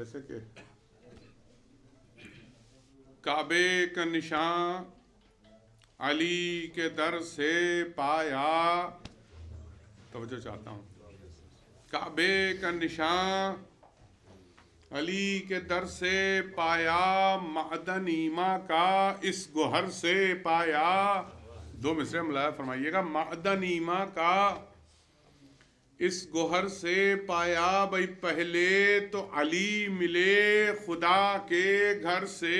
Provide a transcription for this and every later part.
جیسے کہ کعبے کا نشان علی کے در سے پایا، توجہ چاہتا ہوں، کعبے کا نشان علی کے در سے پایا، معدن ایما کا اس گوہر سے پایا. دو مصرے ملاحظہ فرمائیے گا، معدن ایما کا اس گوہر سے پایا. بھائی پہلے تو علی ملے خدا کے گھر سے،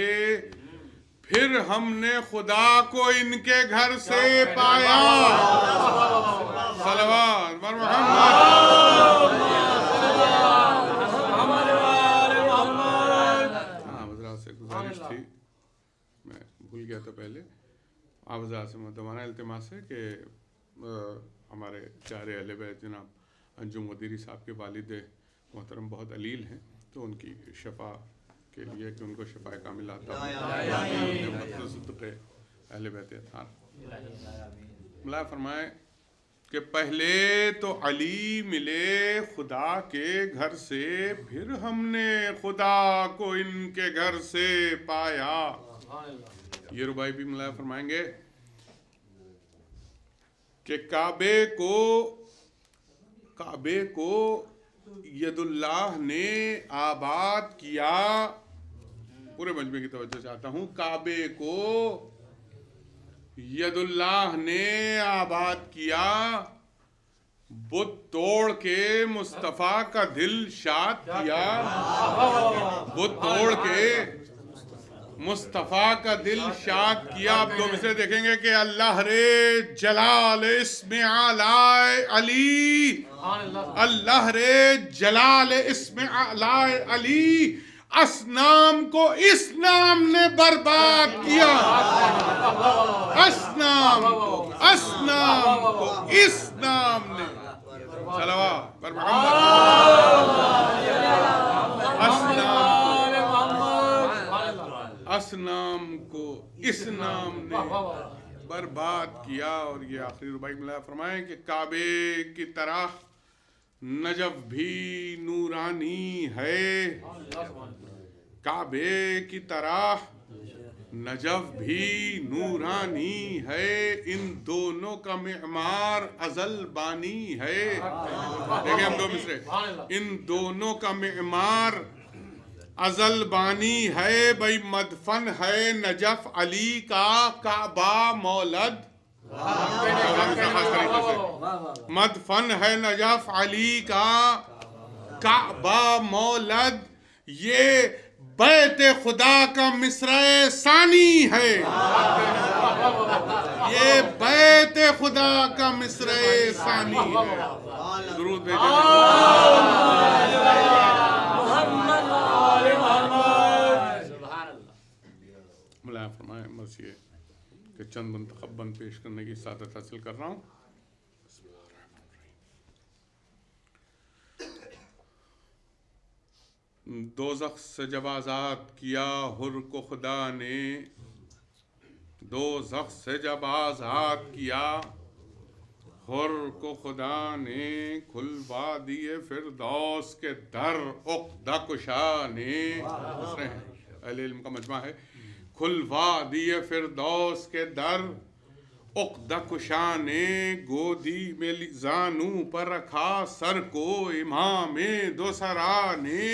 پھر ہم نے خدا کو ان کے گھر سے پایا. صلوات بر محمد. ہاں حضرات سے گزارش تھی، میں بھول گیا تھا پہلے، آپ حضرات سے مدمانہ التماس ہے کہ ہمارے پیارے اہل بیت جناب انجم مدیری صاحب کے والد محترم بہت علیل ہیں، تو ان کی شفا کے لیے کہ ان کو شفا کامل عطا ہو، صدق اہل بیت اطہار. ملاحظہ فرمائے کہ پہلے تو علی ملے خدا کے گھر سے، پھر ہم نے خدا کو ان کے گھر سے پایا. یہ ربائی بھی ملاحظہ فرمائیں گے کہ کعبے کو ید اللہ نے آباد کیا. پورے مجمع کی توجہ چاہتا ہوں. کعبے کو ید اللہ نے آباد کیا، بت توڑ کے مصطفیٰ کا دل شاد کیا. بت توڑ کے مصطفیٰ کا دل شاد کیا. آپ دو مصرے دیکھیں گے کہ اللہ رے جلال اسم اعلی علی، اللہ رے جلال اسم اعلی علی، اصنام کو اس نام نے برباد کیا. اصنام کو اس نام نے، صلوات بر محمد. اصنام کو اس نام نے برباد کیا. اور یہ آخری ربائی ملاحظہ فرمائیں کہ کعبے کی طرح نجف بھی نورانی ہے. کعبے کی طرح نجف بھی نورانی ہے، ان دونوں کا معمار ازل بانی ہے. دیکھیں ہم دو مصرے، ان دونوں کا معمار ازل بانی ہے. بھئی مدفن ہے نجف علی کا، کعبہ مولد. مدفن ہے نجف علی کا، کعبہ مولد. یہ بیت خدا کا مصرع ثانی ہے. یہ بیت خدا کا مصرع ثانی ہے. درود بھیجیں. ملاحظہ فرمائیں مرضی ہے کہ چند منتخب بند پیش کرنے کی سعادت حاصل کر رہا ہوں. دوزخ سے جب آزاد کیا حر کو خدا نے، دوزخ سے جب آزاد کیا حر کو خدا نے، کھلوا دیے فردوس کے در عقدہ کشا نے. اہل علم کا مجمع ہے. کھلوا دیے فردوس کے در عقدہ کشا نے، گودی میں زانو پر رکھا سر کو امام دو سرا نے.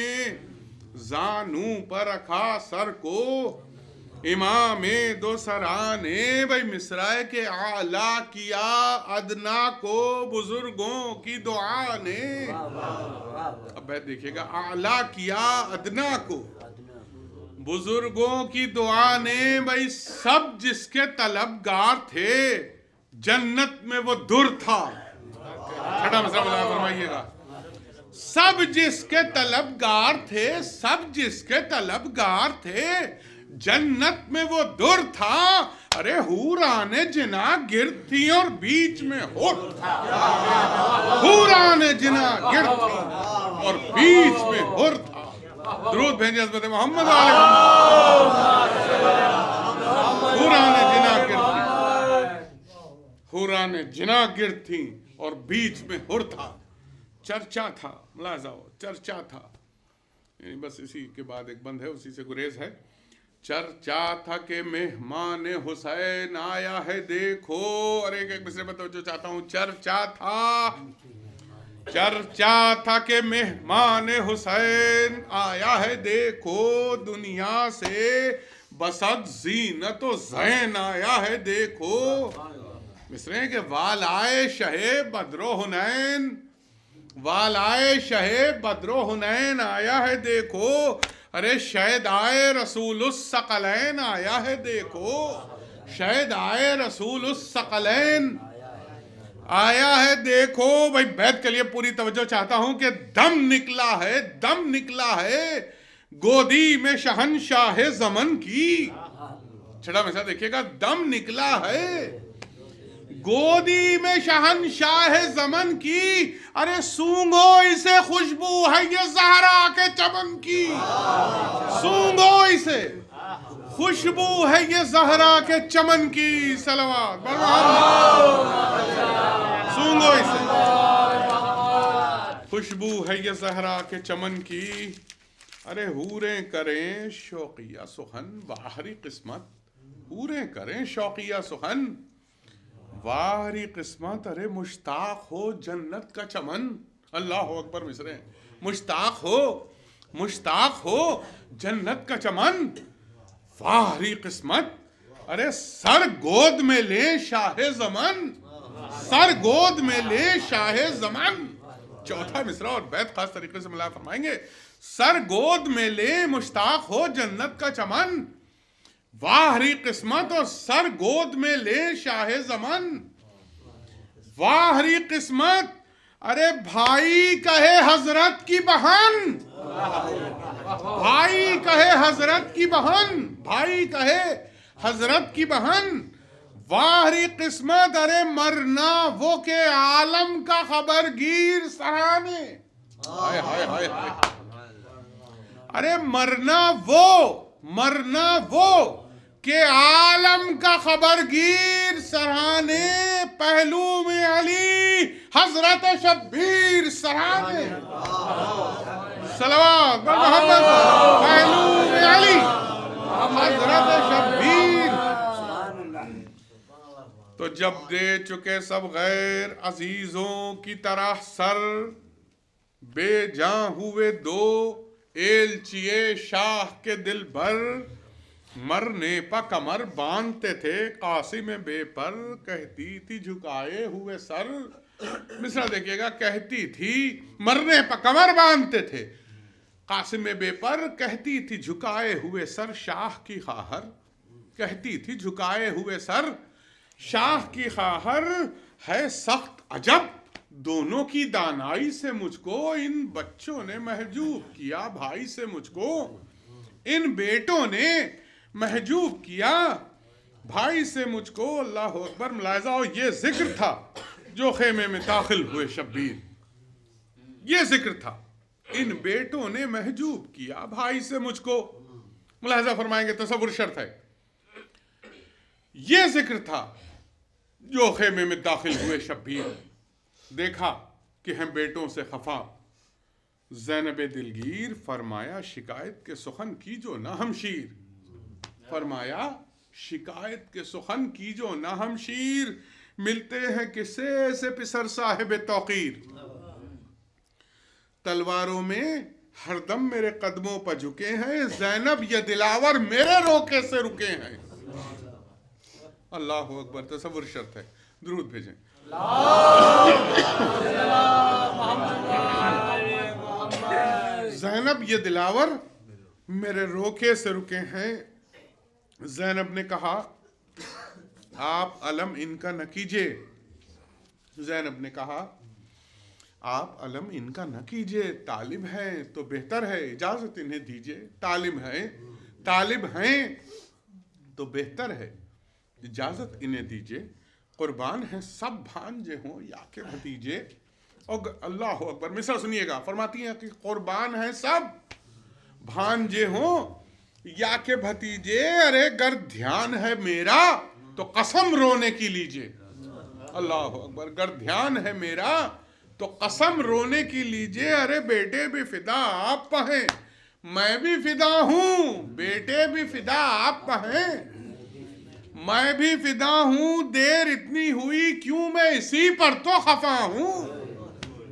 زانو پر رکھا سر کو امام دو سرا نے. بھائی مصرع کے اعلیٰ کیا ادنا کو بزرگوں کی دعا نے. اب بیت دیکھیے گا، اعلیٰ کیا ادنا کو بزرگوں کی دعا نے. بھائی سب جس کے طلبگار تھے جنت میں وہ در تھا. چھٹا مسئلہ ملاحظہ فرمائیے گا. سب جس کے طلبگار تھے، سب جس کے طلبگار تھے جنت میں وہ در تھا. ارے حوران جنا گرد تھی اور بیچ میں ہر تھا. حوران جنا گرد تھی اور بیچ میں ہر تھا. درود بھیجیں حضرت محمد علیہ حوران جنا گرد تھی اور بیچ میں ہر تھا. چرچا تھا، ملاحظہ ہو، چرچا تھا یعنی بس اسی کے بعد ایک بند ہے، اسی سے گریز ہے. چرچا تھا کہ مہمان حسین آیا ہے دیکھو. اور ایک مصرے پر توجہ چاہتا ہوں. چرچا تھا کہ مہمان حسین آیا ہے دیکھو، دنیا سے بسد زینت و زین آیا ہے دیکھو. مصرے کہ والائے شہ بدر و حنین، والائے شہ بدر و حنین آیا ہے دیکھو. ارے شہد آئے رسول الثقلین آیا ہے دیکھو. شہد آئے رسول الثقلین آیا ہے دیکھو. بھائی بیت کے لیے پوری توجہ چاہتا ہوں کہ دم نکلا ہے، دم نکلا ہے گودی میں شہنشاہ زمن کی. چھڑا میں دیکھیے گا، دم نکلا ہے گودی میں شہنشاہ زمن کی. ارے سونگو اسے خوشبو ہے یہ زہرا کے چمن کی. سونگو اسے خوشبو ہے یہ زہرا کے چمن کی. صلوات سونگو اسے خوشبو ہے یہ زہرا کے چمن کی. ارے حوریں کریں شوقیہ سخن باہری قسمت، حوریں کریں شوقیہ سخن واہری قسمت. ارے مشتاق ہو جنت کا چمن. اللہ اکبر. مصرے مشتاق ہو جنت کا چمن واہری قسمت. ارے سر گود میں لے شاہ زمن، سر گود میں لے شاہ زمن. چوتھا مصرع اور بیت خاص طریقے سے ملا فرمائیں گے. سر گود میں لے مشتاق ہو جنت کا چمن واہری قسمت، اور سر گود میں لے شاہ زمن واہری قسمت. ارے بھائی کہے حضرت کی بہن، بھائی کہے حضرت کی بہن، بھائی کہے حضرت کی بہن واہری قسمت. ارے مرنا وہ کہ عالم کا خبر گیر سرانے. ہائے ہائے ہائے ہائے. ارے مرنا وہ کہ عالم کا خبر گیر سرانے. پہلو میں علی حضرت شبیر سرانے. صلوات بر محمد. پہلو میں علی حضرت شبیر. تو جب دے چکے سب غیر عزیزوں کی طرح سر، بے جاں ہوئے دو ایلچیے شاہ کے دل بھر. مرنے پا کمر باندھتے تھے قاسم بے پر، کہتی تھی جھکائے ہوئے سر. مصرع دیکھیے گا. کہتی تھی مرنے پا کمر باندھتے تھے قاسم بے پر، کہتی تھی جھکائے ہوئے سر شاہ کی خواہر. کہتی تھی جھکائے ہوئے سر شاہ کی خواہر. ہے سخت عجب دونوں کی دانائی سے مجھ کو، ان بچوں نے محجوب کیا بھائی سے مجھ کو. ان بیٹوں نے محجوب کیا بھائی سے مجھ کو. اللہ اکبر. ملاحظہ ہو یہ ذکر تھا جو خیمے میں داخل ہوئے شبیر. یہ ذکر تھا ان بیٹوں نے محجوب کیا بھائی سے مجھ کو. ملاحظہ فرمائیں گے تصور شرط ہے. یہ ذکر تھا جو خیمے میں داخل ہوئے شبیر. دیکھا کہ ہم بیٹوں سے خفا زینب دلگیر، فرمایا شکایت کے سخن کی جو نہ ہمشیر. فرمایا شکایت کے سخن کی جو نہ ہمشیر. ملتے ہیں کسے سے پسر صاحب توقیر. تلواروں میں ہر دم میرے قدموں پر جھکے ہیں، زینب یہ دلاور میرے روکے سے رکے ہیں. اللہ اکبر. تصور شرط ہے. درود بھیجیں. زینب یہ دلاور میرے روکے سے رکے ہیں. زینب نے کہا آپ علم ان کا نہ کیجئے. زینب نے کہا آپ علم ان کا نہ کیجئے. طالب ہیں تو بہتر ہے اجازت انہیں دیجئے. طالب ہیں تو بہتر ہے اجازت انہیں دیجئے. قربان ہیں سب بھانجے ہوں یا کہ بھتیجے. اور اللہ اکبر. مصرع سنیے گا. فرماتی ہیں کہ قربان ہیں سب بھانجے ہوں یا کہ بھتیجے. ارے گر دھیان ہے میرا تو قسم رونے کی لیجئے. اللہ اکبر. گر دھیان ہے میرا تو قسم رونے کی لیجئے. ارے بیٹے بے فدا آپ پہیں میں بھی فدا ہوں، بیٹے بھی فدا آپ کا ہیں، میں بھی فدا ہوں، دیر اتنی ہوئی کیوں، میں اسی پر تو خفا ہوں،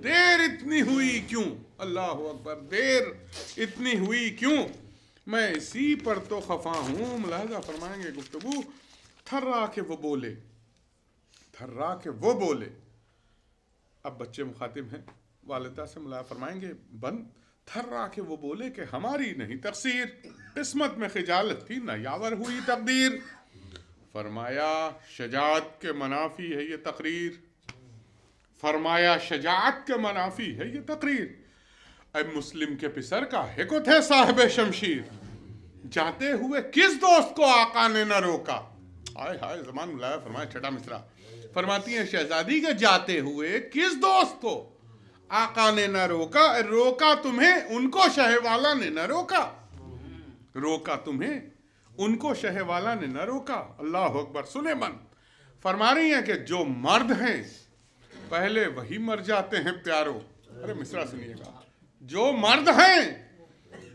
دیر اتنی ہوئی کیوں، اللہ اکبر، دیر اتنی ہوئی کیوں، میں اسی پر تو خفا ہوں۔ ملاحظہ فرمائیں گے گفتگو تھرا کے وہ بولے، تھرا کے وہ بولے، اب بچے مخاطب ہیں، والدہ سے ملاحظہ فرمائیں گے بند، تھرا کے وہ بولے کہ ہماری نہیں تقصیر، قسمت میں خجالت تھی نہ یاور ہوئی تقدیر، فرمایا شجاعت کے منافی ہے یہ تقریر، فرمایا شجاعت کے منافی ہے یہ تقریر، اے مسلم کے پسر کا ہے کو تھے صاحب شمشیر، جاتے ہوئے کس دوست کو آقا نے نہ روکا، ہائے ہائے زمان ملایا فرمایا چھٹا مصرع، فرماتی ہیں شہزادی کے جاتے ہوئے کس دوست کو آقا نے نہ روکا، روکا تمہیں ان کو شہ والا نے نہ روکا، روکا تمہیں ان کو شہ والا نے نہ روکا، اللہ اکبر۔ سنے من فرما رہی ہیں کہ جو مرد ہیں پہلے وہی مر جاتے ہیں پیارو، ارے مصرع سنیے گا، جو مرد ہیں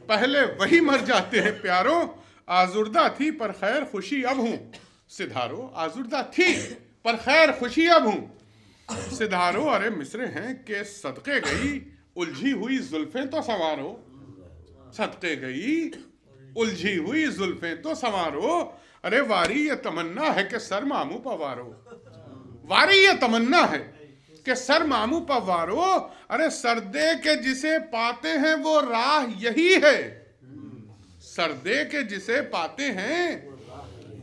پہلے وہی مر جاتے ہیں پیارو، آزردہ تھی پر خیر خوشی اب ہوں، سدھارو آزردہ تھی پر خیر خوشی اب ہوں، سدھارو ارے مصرے ہیں کہ صدقے گئی الجھی ہوئی زلفیں تو سنوارو، صدقے گئی الجھی ہوئی زلفیں تو سنوارو، ارے واری یہ تمنا ہے کہ سر ماموں پوارو، واری یہ تمنا ہے کہ سر ماموں پوارو، ارے سردے کے جسے پاتے ہیں وہ راہ یہی ہے، سردے کے جسے پاتے ہیں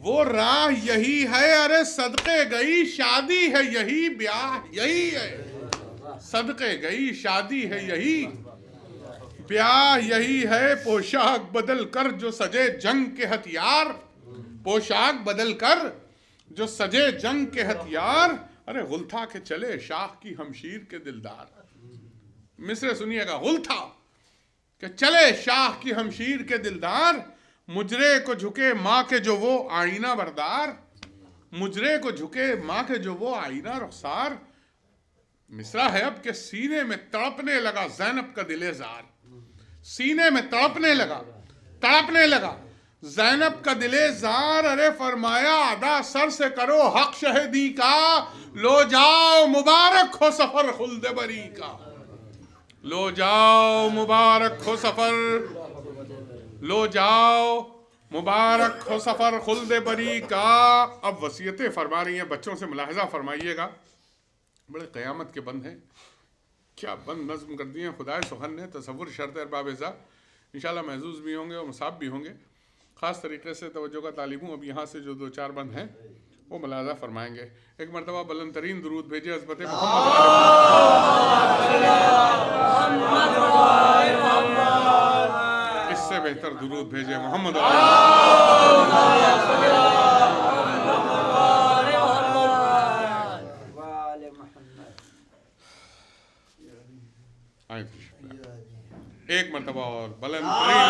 وہ راہ یہی ہے، ارے صدقے گئی شادی ہے یہی، بیاہ یہی ہے، صدقے گئی شادی ہے یہی، بیاہ یہی ہے، پوشاک بدل کر جو سجے جنگ کے ہتھیار، پوشاک بدل کر جو سجے جنگ کے ہتھیار، ارے غل تھا کہ چلے شاخ کی ہمشیر کے دلدار، مصرع سنیے گا، غل تھا کہ چلے شاخ کی ہمشیر کے دلدار، مجرے کو جھکے ماں کے جو وہ آئینہ بردار، مجرے کو جھکے ماں کے جو وہ آئینہ رخسار، مصرع ہے اب کہ سینے میں تڑپنے لگا زینب کا دل زار، سینے میں تڑپنے لگا زینب کا دل زار، ارے فرمایا ادا سر سے کرو حق شہدی کا، لو جاؤ مبارک ہو سفر خلد بری کا، لو جاؤ مبارک ہو سفر، لو جاؤ مبارک ہو سفر خلد بری کا۔ اب وصیتیں فرما رہی ہیں، بچوں سے ملاحظہ فرمائیے گا، بڑے قیامت کے بند ہیں، کیا بند نظم کر دیے ہیں خدائے سخن نے، تصور شرط ارباب ذا، انشاءاللہ محظوظ بھی ہوں گے اور مصاب بھی ہوں گے، خاص طریقے سے توجہ کا طالب ہوں۔ اب یہاں سے جو دو چار بند ہیں وہ ملاحظہ فرمائیں گے۔ ایک مرتبہ بلند ترین درود بھیجے حضرت محمد، اس سے بہتر درود بھیجے محمد، ایک مرتبہ اور بلند ترین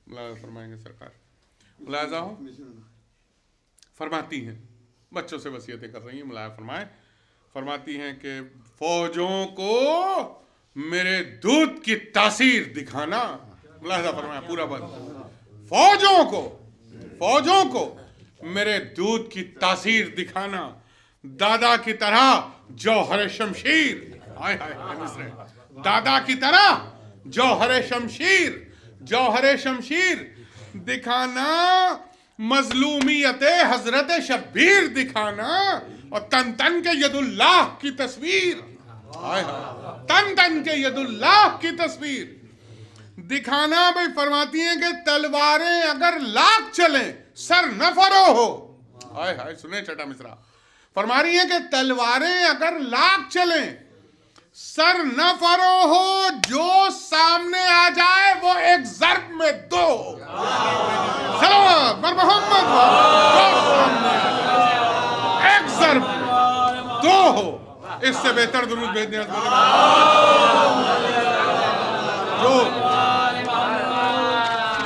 ملاحظہ فرمائیں گے سرکار، ملاحظہ ہو فرماتی ہیں، بچوں سے وصیتیں کر رہی ہیں، ملاحظہ فرمائیں، فرماتی ہیں کہ فوجوں کو میرے دودھ کی تاثیر دکھانا، ملاحظہ فرمایا پورا بند، فوجوں کو میرے دودھ کی تاثیر دکھانا، دادا کی طرح جوہر شمشیر، دادا کی طرح جوہر شمشیر دکھانا، مظلومیت حضرت شبیر دکھانا، اور تن تن کے ید اللہ کی تصویر، تن تن کے ید اللہ کی تصویر دکھانا۔ بھئی فرماتی ہیں کہ تلواریں اگر لاکھ چلیں سر نہ فرو ہو، ہائے ہائے سنیں چھٹا مصرع، فرما رہی ہیں کہ تلواریں اگر لاکھ چلیں سر نہ فرو ہو، جو سامنے آ جائے وہ ایک ضرب میں دو ہو، سلام بر محمد، جو سامنے آ جائے ایک ضرب میں دو ہو، اس سے بہتر درود بھیج دیں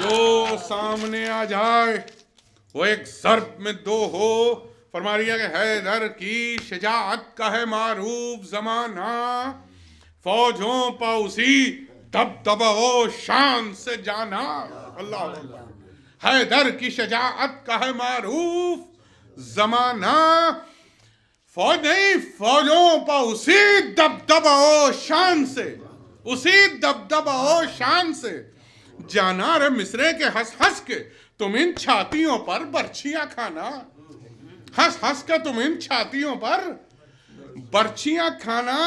جو سامنے آ جائے وہ ایک ضرب میں دو ہو۔ فرما رہی ہے کہ حیدر کی شجاعت کا ہے معروف زمانہ، فوجوں پا اسی دبدبہ و شان سے جانا. اللہ اکبر. حیدر کی شجاعت کا ہے معروف زمانہ، فوج نہیں، فوجوں پا اسی دبدبہ و شان سے، اسی دبدبہ و شان سے جانا. رے مصرے کے ہنس ہنس کے تم ان چھاتیوں پر برچیاں کھانا، ہنس ہنس کے تم ان چھاتیوں پر برچیاں کھانا.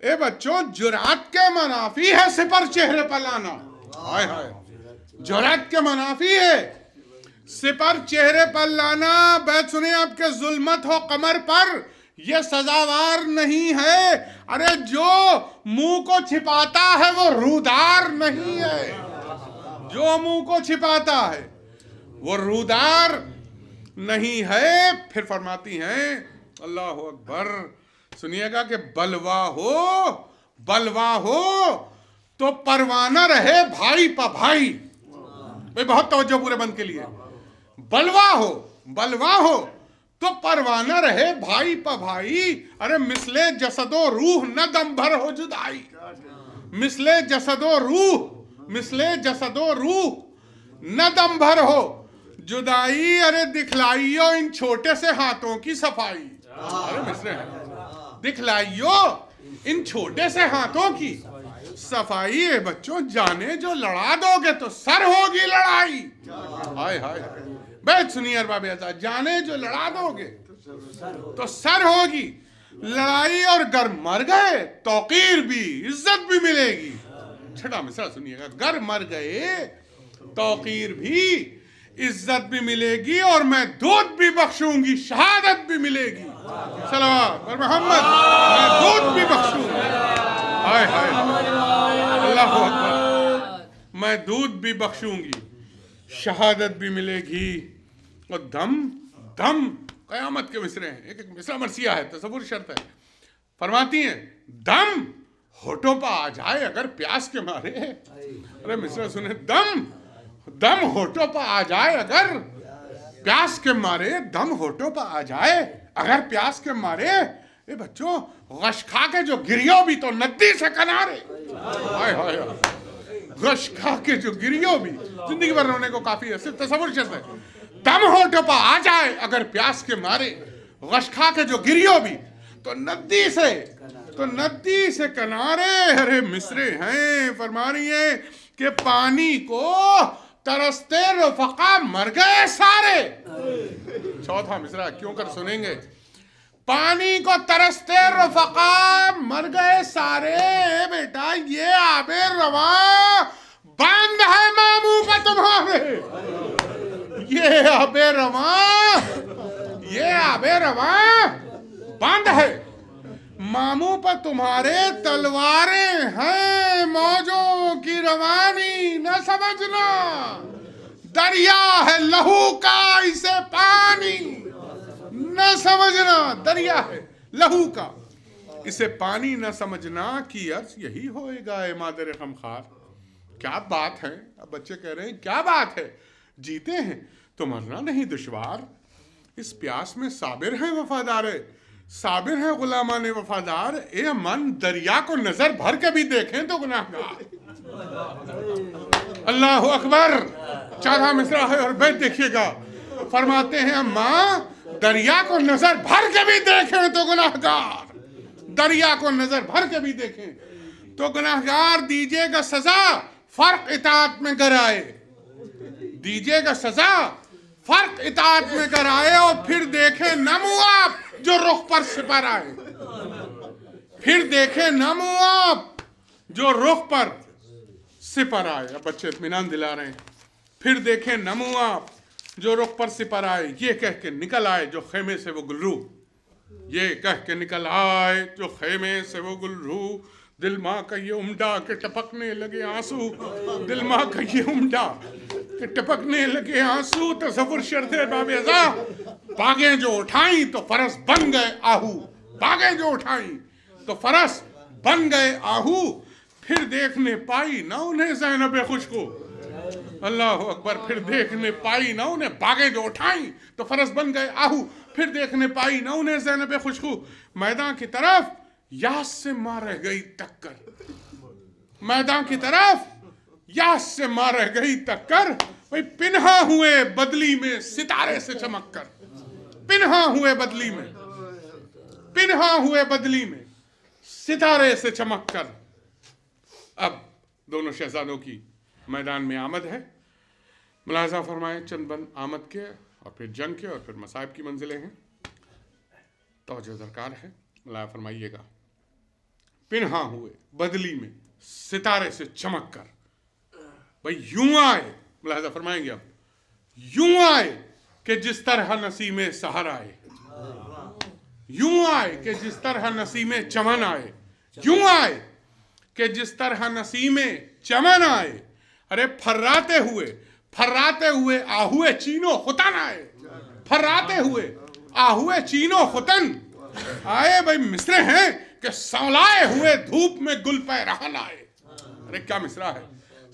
اے بچوں جرات کے منافی ہے سپر چہرے پر لانا. ہائے ہائے، جرات کے منافی ہے سپر چہرے پر لانا. بیت سنیں آپ کے ظلمت ہو قمر پر یہ سزاوار نہیں ہے. ارے جو منہ کو چھپاتا ہے وہ رودار نہیں ہے، جو منہ کو چھپاتا ہے وہ رودار نہیں ہے. پھر فرماتی ہیں اللہ اکبر، سنیے گا کہ بلوا ہو تو پروانہ رہے بھائی پا بھائی. بہت توجہ پورے بند کے لیے. بلوا ہو تو پروانہ رہے بھائی پا بھائی. ارے مثل جسد و روح نہ دم بھر ہو جدائی، مثل جسد و روح نہ دم بھر ہو جدائی. ارے دکھلائیو ان چھوٹے سے ہاتھوں کی صفائی. ارے مصرے ہیں، دکھلائیو ان چھوٹے سے ہاتھوں کی صفائی. ہے بچوں جانے جو لڑا دو گے تو سر ہوگی لڑائی. ہائے ہائے، بیت سنیے ارباب عزت، جانے جو لڑا دو گے تو سر ہوگی لڑائی. اور گر مر گئے توقیر بھی عزت بھی ملے گی. چھٹا مصرع سنیے گا، گر مر گئے توقیر بھی عزت بھی ملے گی، اور میں دودھ بھی بخشوں گی شہادت بھی ملے گی. صلوات پر محمد. میں دودھ بھی بخشوں گی، ہائے ہائے اللہ اکبر، میں دودھ بھی بخشوں گی شہادت بھی ملے گی. اور دم قیامت کے مصرے ہیں. ایک مصرع مرثیہ ہے، تصور شرط ہے. فرماتی ہیں دم ہونٹوں پہ آ جائے اگر پیاس کے مارے. ارے مصرع سنیں، دم ہونٹوں پہ آ جائے اگر پیاس کے مارے. دم ہونٹوں پہ آ جائے اگر پیاس کے مارے. اے بچوں غش کھا کے جو گریو بھی تو ندی سے کنارے. ہائے ہائے، غش کھا کے جو گریو بھی زندگی بھر رونے کو کافی ہے. صرف تصور شرط ہے. دم ہونٹوں پہ آ جائے اگر پیاس کے مارے، غش کھا کے جو گریو بھی تو ندی سے کنارے. ارے مصرے ہیں، فرما رہی ہیں کہ پانی کو ترستے رفقا مر گئے سارے. چوتھا مصرع کیوں کر سنیں گے. پانی کو ترستے رفقا مر گئے سارے. بیٹا یہ آب رواں باندھ ہے ماموں پہ تمہارے. یہ آب رواں باندھ ہے ماموں پر تمہارے. تلواریں ہیں موجوں کی روانی نہ سمجھنا، دریا ہے لہو کا اسے پانی نہ سمجھنا. دریا ہے لہو کا اسے پانی نہ سمجھنا. کی عرض یہی ہوئے گا اے مادر غمخوار. کیا بات ہے، اب بچے کہہ رہے ہیں کیا بات ہے، جیتے ہیں تو مرنا نہیں دشوار. اس پیاس میں صابر ہیں صابر ہیں غلامان وفادار. اے من دریا کو نظر بھر کے بھی دیکھیں تو گناہگار. اللہ اکبر. چوتھا مصرع ہے اور بیت دیکھیے گا. فرماتے ہیں ماں دریا کو نظر بھر کے بھی دیکھیں تو گناہگار. دریا کو نظر بھر کے بھی دیکھیں تو گناہگار. دیجئے گا سزا فرق اطاعت میں گرائے، دیجئے گا سزا فرق اطاعت میں کرائے. اور پھر دیکھے نمو آپ جو رخ پر سپر آئے. پھر دیکھے نمو آپ جو رخ پر سپر آئے. اب بچے اطمینان دلا رہے ہیں. پھر دیکھے نمو آپ جو رخ پر سپر آئے. یہ کہہ کے نکل آئے جو خیمے سے وہ گلرو. یہ کہہ کے نکل آئے جو خیمے سے وہ گلرو. دل ماں کا یہ امڈا کہ ٹپکنے لگے آنسو. دل ماں کا یہ امڈا کہ ٹپکنے لگے آنسو. تصور شرط ہے باب ازا. باغیں جو اٹھائیں تو فرس بن گئے آہو. باغیں جو اٹھائیں تو فرس بن گئے آہو. پھر دیکھنے پائی نہ انہیں زینب خوش کو. اللہ اکبر. پھر دیکھنے پائی نہ انہیں باغیں جو اٹھائیں تو فرس بن گئے آہو. پھر دیکھنے پائی نہ انہیں زینب خوشخو، میدان کی طرف یاس سے ماں رہ گئی ٹکر، میدان کی طرف یاس سے ماں رہ گئی ٹکر، بھئی پنہا ہوئے بدلی میں ستارے سے چمک کر، پنہا ہوئے بدلی میں، پنہا ہوئے بدلی میں ستارے سے چمک کر۔ اب دونوں شہزادوں کی میدان میں آمد ہے، ملاحظہ فرمائیں چند بند آمد کے اور پھر جنگ کے اور پھر مصائب کی منزلیں ہیں، توجہ درکار ہے، ملاحظہ فرمائیے گا۔ پنہا ہوئے بدلی میں ستارے سے چمک کر، بھئی یوں آئے، ملاحظہ فرمائیں گے اب، یوں آئے کہ جس طرح نسیم سحر آئے، یوں آئے کہ جس طرح نسیم چمن آئے، یوں آئے کہ جس طرح نسیم چمن آئے، ارے پھراتے ہوئے آہوئے چینو ختن آئے، پھراتے ہوئے آہوئے چینو ختن آئے، بھئی مصرے ہیں کہ سولائے ہوئے دھوپ میں گل پہ رہن آئے۔ ارے کیا مصرع ہے،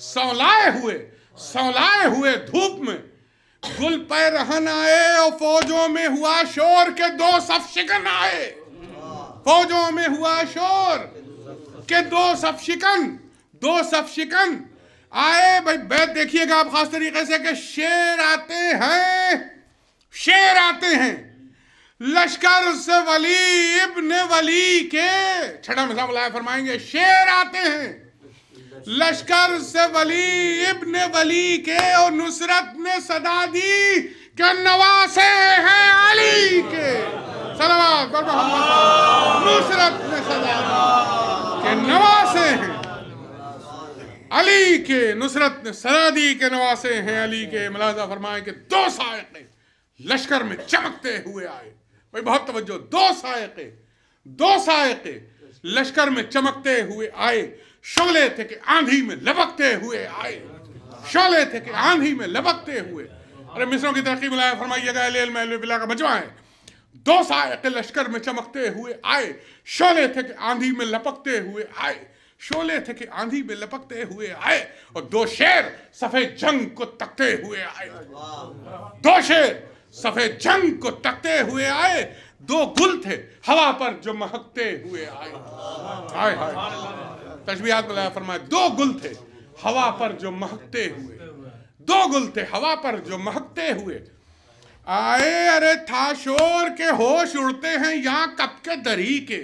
سولائے ہوئے دھوپ میں گل پہ رہن آئے، اور فوجوں میں ہوا شور کہ دو صف شکن آئے، فوجوں میں ہوا شور کہ دو صف شکن آئے۔ بھئی بیت دیکھیے گا آپ خاص طریقے سے کہ شیر آتے ہیں لشکر سے ولی ابن ولی کے، چھٹا مثال ملاحظہ فرمائیں گے، شیر آتے ہیں لشکر سے ولی ابن ولی کے، اور نصرت نے صدا دی کہ نواسے ہیں علی کے، صلوات بر محمد، نصرت نے صدا دی کہ نواسے ہیں علی کے، نصرت نے صدا دی کہ نواسے ہیں علی کے۔ ملاحظہ فرمائیں کہ دو سائقے لشکر میں چمکتے ہوئے آئے، بھئی بہت توجہ، دو سائقے لشکر میں چمکتے ہوئے آئے، شعلے تھے کہ آندھی میں لپکتے ہوئے آئے، شعلے تھے کہ آندھی میں لپکتے ہوئے۔ ارے مصروں کی ترقی ملاحظہ فرمائیے گا، اہل علم اہل بلا کا مجمع ہے، دو سائقے لشکر میں چمکتے ہوئے آئے، شعلے تھے کہ آندھی میں لپکتے ہوئے آئے، شعلے تھے کہ آندھی میں لپکتے ہوئے آئے، اور دو شیر صفِ جنگ کو تکتے ہوئے آئے، دو شیر صفِ جنگ کو تکتے ہوئے آئے، دو گل تھے ہوا پر جو مہکتے ہوئے آئے، تشبیہات ملاحظہ فرمائے، دو گل تھے ہوا پر جو مہکتے ہوئے، دو گل تھے ہوا پر جو مہکتے ہوئے آئے۔ ارے تھا شور کے ہوش اڑتے ہیں یہاں کب کے دری کے،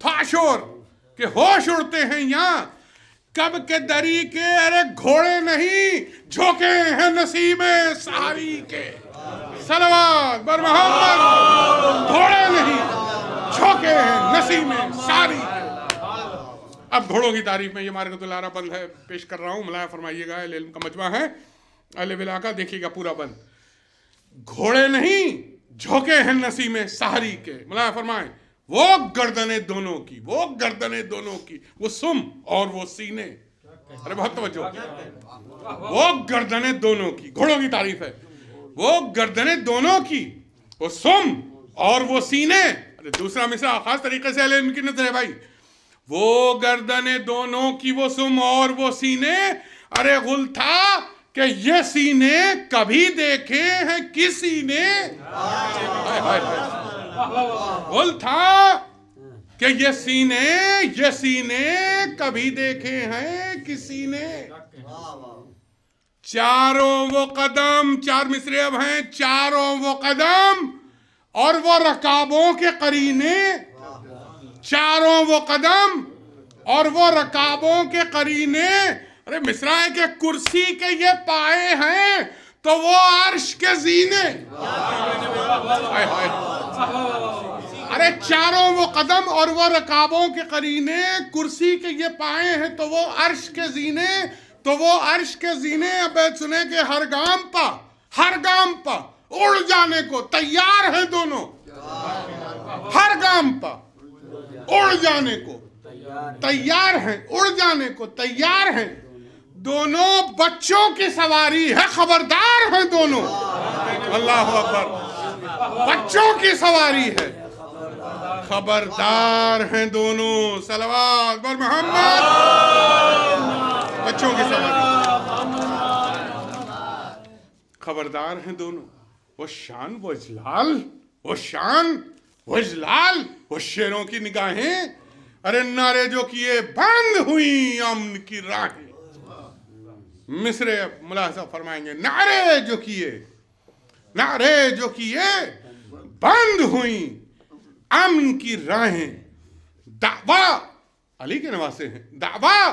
تھا شور کہ ہوش اڑتے ہیں یہاں کب کے دری کے، ارے گھوڑے نہیں جھوکے ہیں نسیم سحری کے، صلوات بر محمد، گھوڑے نہیں جھوکے ہیں نسیم سحری کے۔ اب گھوڑوں کی تعریف میں یہ مارکۃ الارا بند ہے پیش کر رہا ہوں، ملاحظہ فرمائیے گا، اہل علم کا مجمع ہے، اہل بلا کا، دیکھیے گا پورا بند۔ گھوڑے نہیں جھوکے ہیں نسیم سحری کے، ملاحظہ فرمائیں، وہ گردنیں دونوں کی، وہ سم اور وہ سینے، ارے بہت توجہ، وہ گردنیں دونوں کی، گھوڑوں کی تعریف ہے، وہ گردنیں دونوں کی، وہ سم اور وہ سینے۔ ارے دوسرا مصرع خاص طریقے سے اہل علم کی نظر ہے بھائی، وہ گردنیں دونوں کی، وہ سم اور وہ سینے، ارے غل تھا کہ یہ سینے کبھی دیکھے ہیں کسی نے، غل تھا کہ یہ سینے کبھی دیکھے ہیں کسی نے۔ چاروں وہ قدم، چار مصرے اب ہیں، چاروں وہ قدم اور وہ رکابوں کے قرینے، چاروں وہ قدم اور وہ رکابوں کے قرینے۔ ارے مصرع ہے کہ کرسی کے یہ پائے ہیں تو وہ عرش کے زینے، ارے چاروں وہ قدم اور وہ رکابوں کے قرینے، کرسی کے یہ پائے ہیں تو وہ عرش کے زینے، تو وہ عرش کے زینے۔ اب بیت سنیں کہ ہر گام پا اڑ جانے کو تیار ہیں دونوں، ہر گام پا اڑ جانے کو تیار ہیں، اڑ جانے کو تیار ہیں دونوں، بچوں کی سواری ہے خبردار ہیں دونوں، اللہ اکبر، بچوں کی سواری ہے خبردار ہیں دونوں، صلوات بر محمد، بچوں کی سواری خبردار ہیں دونوں۔ وہ شان، وہ اجلال، وہ شان، وہ اجلال، وہ شیروں کی نگاہیں، ارے نعرے جو کیے بند ہوئی امن کی راہیں. مصرے ملاحظہ فرمائیں گے، نعرے جو کیے، نعرے جو کیے بند ہوئی امن کی راہیں. دعویٰ علی کے نواسے ہیں، دعویٰ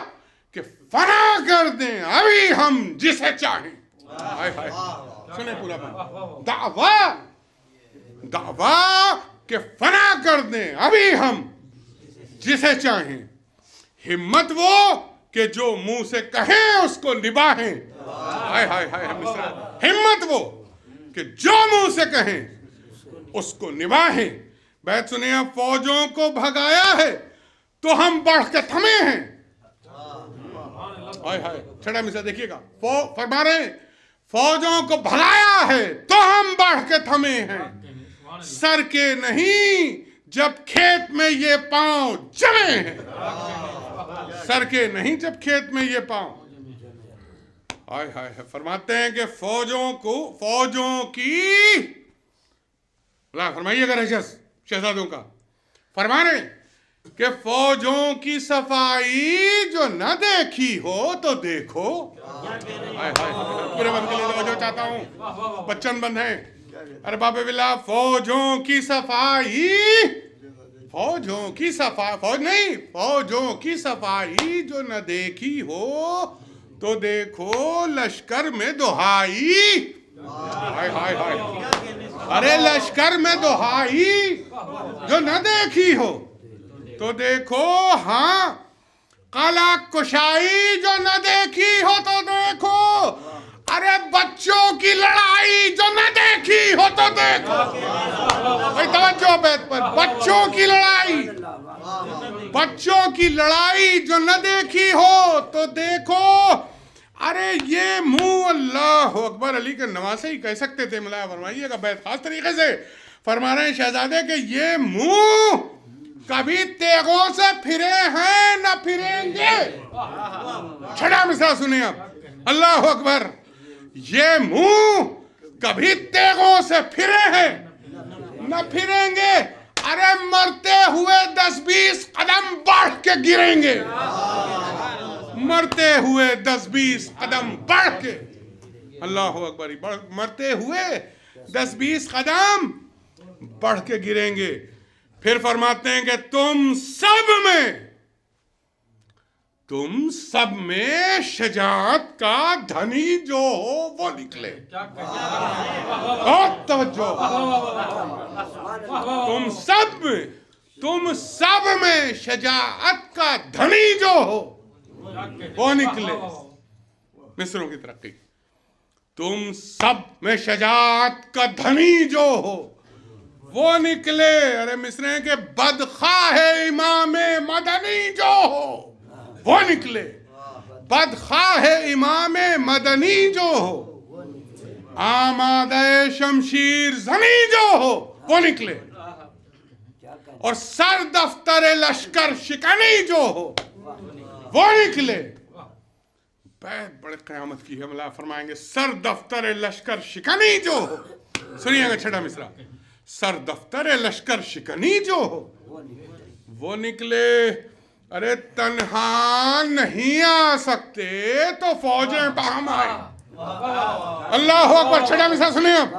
کہ فنا کر دیں ابھی ہم جسے چاہیں. سنیں پورا بات. دعویٰ کہ فنا کر دیں ابھی ہم جسے چاہیں. ہمت وہ کہ جو منہ سے کہیں اس کو نباہیں. ہائے ہائے ہائے مصرا. ہمت وہ کہ جو منہ سے کہیں اس کو نباہیں. بیت سنیے، فوجوں کو بھگایا ہے تو ہم بڑھ کے تھمے ہیں. ہائے ہائے چھڑا مصرا دیکھیے گا، فرما رہے ہیں فوجوں کو بھگایا ہے تو ہم بڑھ کے تھمے ہیں. سر کے نہیں جب کھیت میں یہ پاؤں جمے ہیں. سر کے نہیں جب کھیت میں یہ پاؤں. ہائے ہائے فرماتے ہیں کہ فوجوں کی اللہ فرمائیے گا رجس شہزادوں کا، فرما رہے ہیں کہ فوجوں کی صفائی جو نہ دیکھی ہو تو دیکھو. پورے بند کے لیے توجہ چاہتا ہوں، بچن بند ہیں. ارے باب باللہ، فوجوں کی صفائی، فوجوں کی صفائی، فوج نہیں، فوجوں کی صفائی جو نہ دیکھی ہو تو دیکھو لشکر میں دہائی. ہائے ہائے ہائے. ارے لشکر میں دہائی جو نہ دیکھی ہو تو دیکھو، ہاں قلعہ کشائی جو نہ دیکھی ہو تو دیکھو. ارے بچوں کی لڑائی جو نہ دیکھی ہو تو دیکھو. بھائی توجہ بیت پر. بچوں کی لڑائی، بچوں کی لڑائی جو نہ دیکھی ہو تو دیکھو. ارے یہ منہ اللہ اکبر علی کے نواسے ہی کہہ سکتے تھے. ملاحظہ فرمائیے گا بیت خاص طریقے سے فرما رہے ہیں شہزادے کہ یہ منہ کبھی تیغوں سے پھرے ہیں نہ پھریں گے. چھڑا مصرع سنیں اب، اللہ اکبر. یہ منہ کبھی تیغوں سے پھرے ہیں نہ پھریں گے. ارے مرتے ہوئے 10-20 قدم بڑھ کے گریں گے. مرتے ہوئے 10-20 قدم بڑھ کے، اللہ اکبر، مرتے ہوئے 10-20 قدم بڑھ کے گریں گے. پھر فرماتے ہیں کہ تم سب میں شجاعت کا دھنی جو ہو وہ نکلے. بہت توجہ. تم سب میں شجاعت کا دھنی جو ہو وہ نکلے. مصروں کی ترقی. تم سب میں شجاعت کا دھنی جو ہو وہ نکلے. ارے مصریں کہ بدخواہ امام مدنی جو ہو وہ نکلے. بدخواہ امام مدنی جو ہو، آمادہ شمشیر زنی جو ہو وہ نکلے. اور سر دفتر لشکر شکنی جو ہو وہ نکلے. بڑے قیامت کی حملہ فرمائیں گے. سر دفتر لشکر شکنی جو ہو، سنیے گا چھٹا مصرع. سر دفتر لشکر شکنی جو ہو وہ نکلے. ارے تنہا نہیں آ سکتے تو فوجیں باہم آئے. اللہ اکبر. چھٹا مصرع سنیں اب،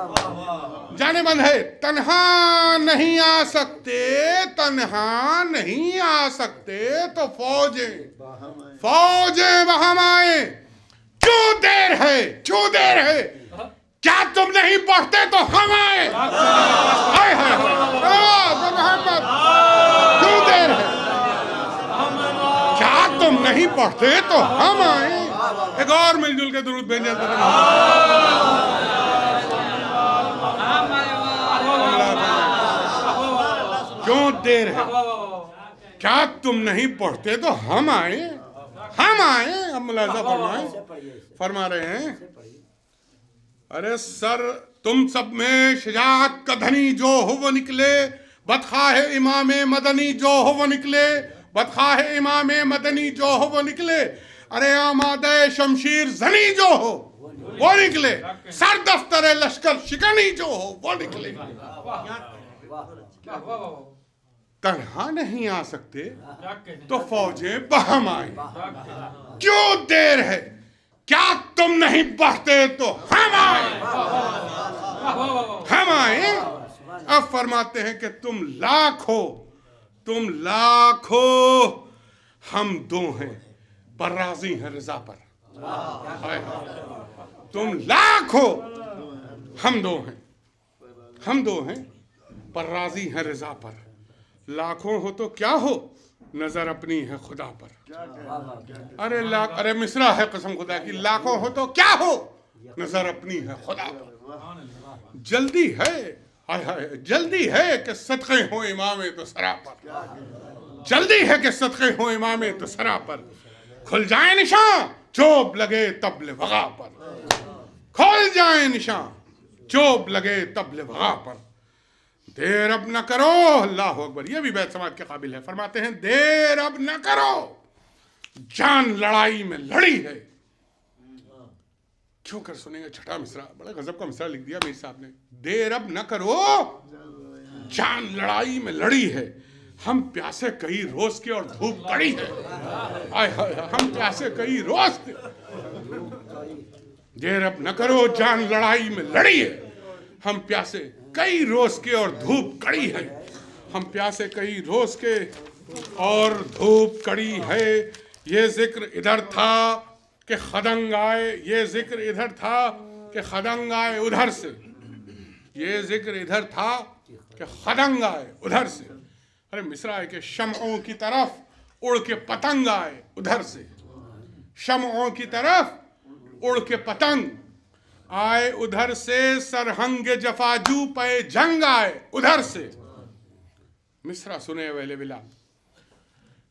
جانے بند ہے. تنہا نہیں آ سکتے، تنہا نہیں آ سکتے تو فوجیں باہم آئے. کیوں دیر ہے، کیوں دیر ہے؟ کیا تم نہیں پڑھتے تو ہم آئے. محمد کیوں دیر ہے؟ کیا تم نہیں پڑھتے تو ہم آئے. ایک اور مل جل کے درود بھیجیں. کیوں دیر ہے؟ کیا تم نہیں پڑھتے تو ہم آئے. ہم آئے. اب ملاحظہ فرما رہے ہیں ارے تم سب میں شجاعت کا دھنی جو ہو وہ نکلے. بدخواہ امام مدنی جو ہو وہ نکلے. بدخواہ امام مدنی جو ہو وہ نکلے. ارے آمادہ شمشیر زنی جو ہو وہ نکلے، سر دفتر لشکر شکنی جو ہو وہ نکلے۔ تنہا نہیں آ سکتے تو فوجیں باہم آئیں، کیوں دیر ہے، کیا تم نہیں بڑھتے تو ہم آئیں، ہم آئیں۔ اب فرماتے ہیں کہ تم لاکھ ہو، ہم دو ہیں پر راضی ہیں رضا پر۔ تم لاکھ ہو، ہم دو ہیں پر راضی ہیں رضا پر۔ لاکھوں ہو تو کیا ہو، نظر اپنی ہے خدا پر۔ ارے مصرع ہے قسم خدا کی، لاکھوں ہو تو کیا ہو، نظر اپنی ہے خدا پر۔ جلدی ہے کہ صدقے ہوں امام تو سرا پر، جلدی ہے کہ صدقے ہوں امام تو سرا پر۔ کھل جائیں نشاں چوب لگے طبل وغا پر، کھل جائیں نشاں چوب لگے طبل وغا پر۔ دیر اب نہ کرو، اللہ اکبر، یہ بھی بیت سماعت کے قابل ہے۔ فرماتے ہیں دیر اب نہ کرو، جان لڑائی میں لڑی ہے۔ کیوں کر سنیں گے چھٹا مصرع، بڑا غضب کا مصرع لکھ دیا میر صاحب نے۔ دیر اب نہ کرو، جان لڑائی میں لڑی ہے، ہم پیاسے کئی روز کے اور دھوپ کڑی ہے۔ ہم پیاسے کئی روز کے، دیر اب نہ کرو، جان لڑائی میں لڑی ہے، ہم پیاسے کئی روز کے اور دھوپ کڑی ہے۔ ہم پیاسے کئی روز کے اور دھوپ کڑی ہے۔ یہ ذکر ادھر تھا کہ خدنگ آئے، یہ ذکر ادھر تھا کہ خدنگ آئے ادھر سے، یہ ذکر ادھر تھا کہ خدنگ آئے ادھر سے۔ ارے مصرع ہے کہ شمعوں کی طرف اڑ کے پتنگ آئے ادھر سے، شمعوں کی طرف اڑ کے پتنگ آئے ادھر سے، سرہنگ جفاجو پہ جنگ آئے ادھر سے۔ مصرع سنے ویلے بلا،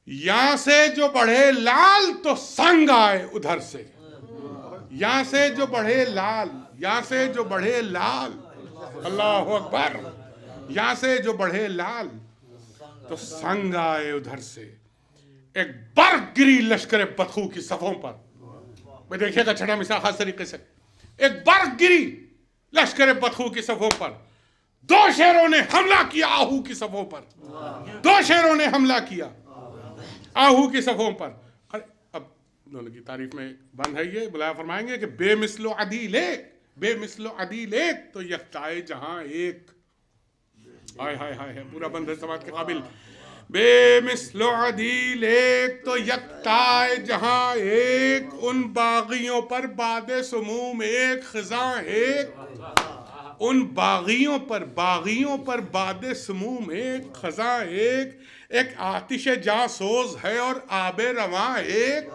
یہاں سے جو بڑھے لال تو سنگ آئے ادھر سے، یہاں سے جو بڑھے لال، یہاں سے جو بڑھے لال، اللہ اکبر، یہاں سے جو بڑھے لال تو سنگ آئے ادھر سے۔ ایک برق گری لشکر بدخو کی صفوں پر، میں دیکھیے گا چھٹا مصرع خاص طریقے سے، ایک برق گری لشکر بدخو کی صفوں پر، دو شیروں نے حملہ کیا آہو کی صفوں پر، دو شیروں نے حملہ کیا آہو کی صفوں پر۔ اب دونوں کی تعریف میں بند ہے یہ، بلایا فرمائیں گے کہ بے مثل و عدیل ایک، بے مثل و عدیل ایک تو یکتائے جہاں ایک۔ ہائے ہائے ہائے، پورا بند ہے سماعت کے قابل۔ بے مثل و عدیل ایک تو یکتائے جہاں ایک، ان باغیوں پر باد سموم ایک خزاں ایک، ان باغیوں پر باد سموم ایک خزاں ایک۔ ایک آتش جاسوز ہے اور آب رواں ایک،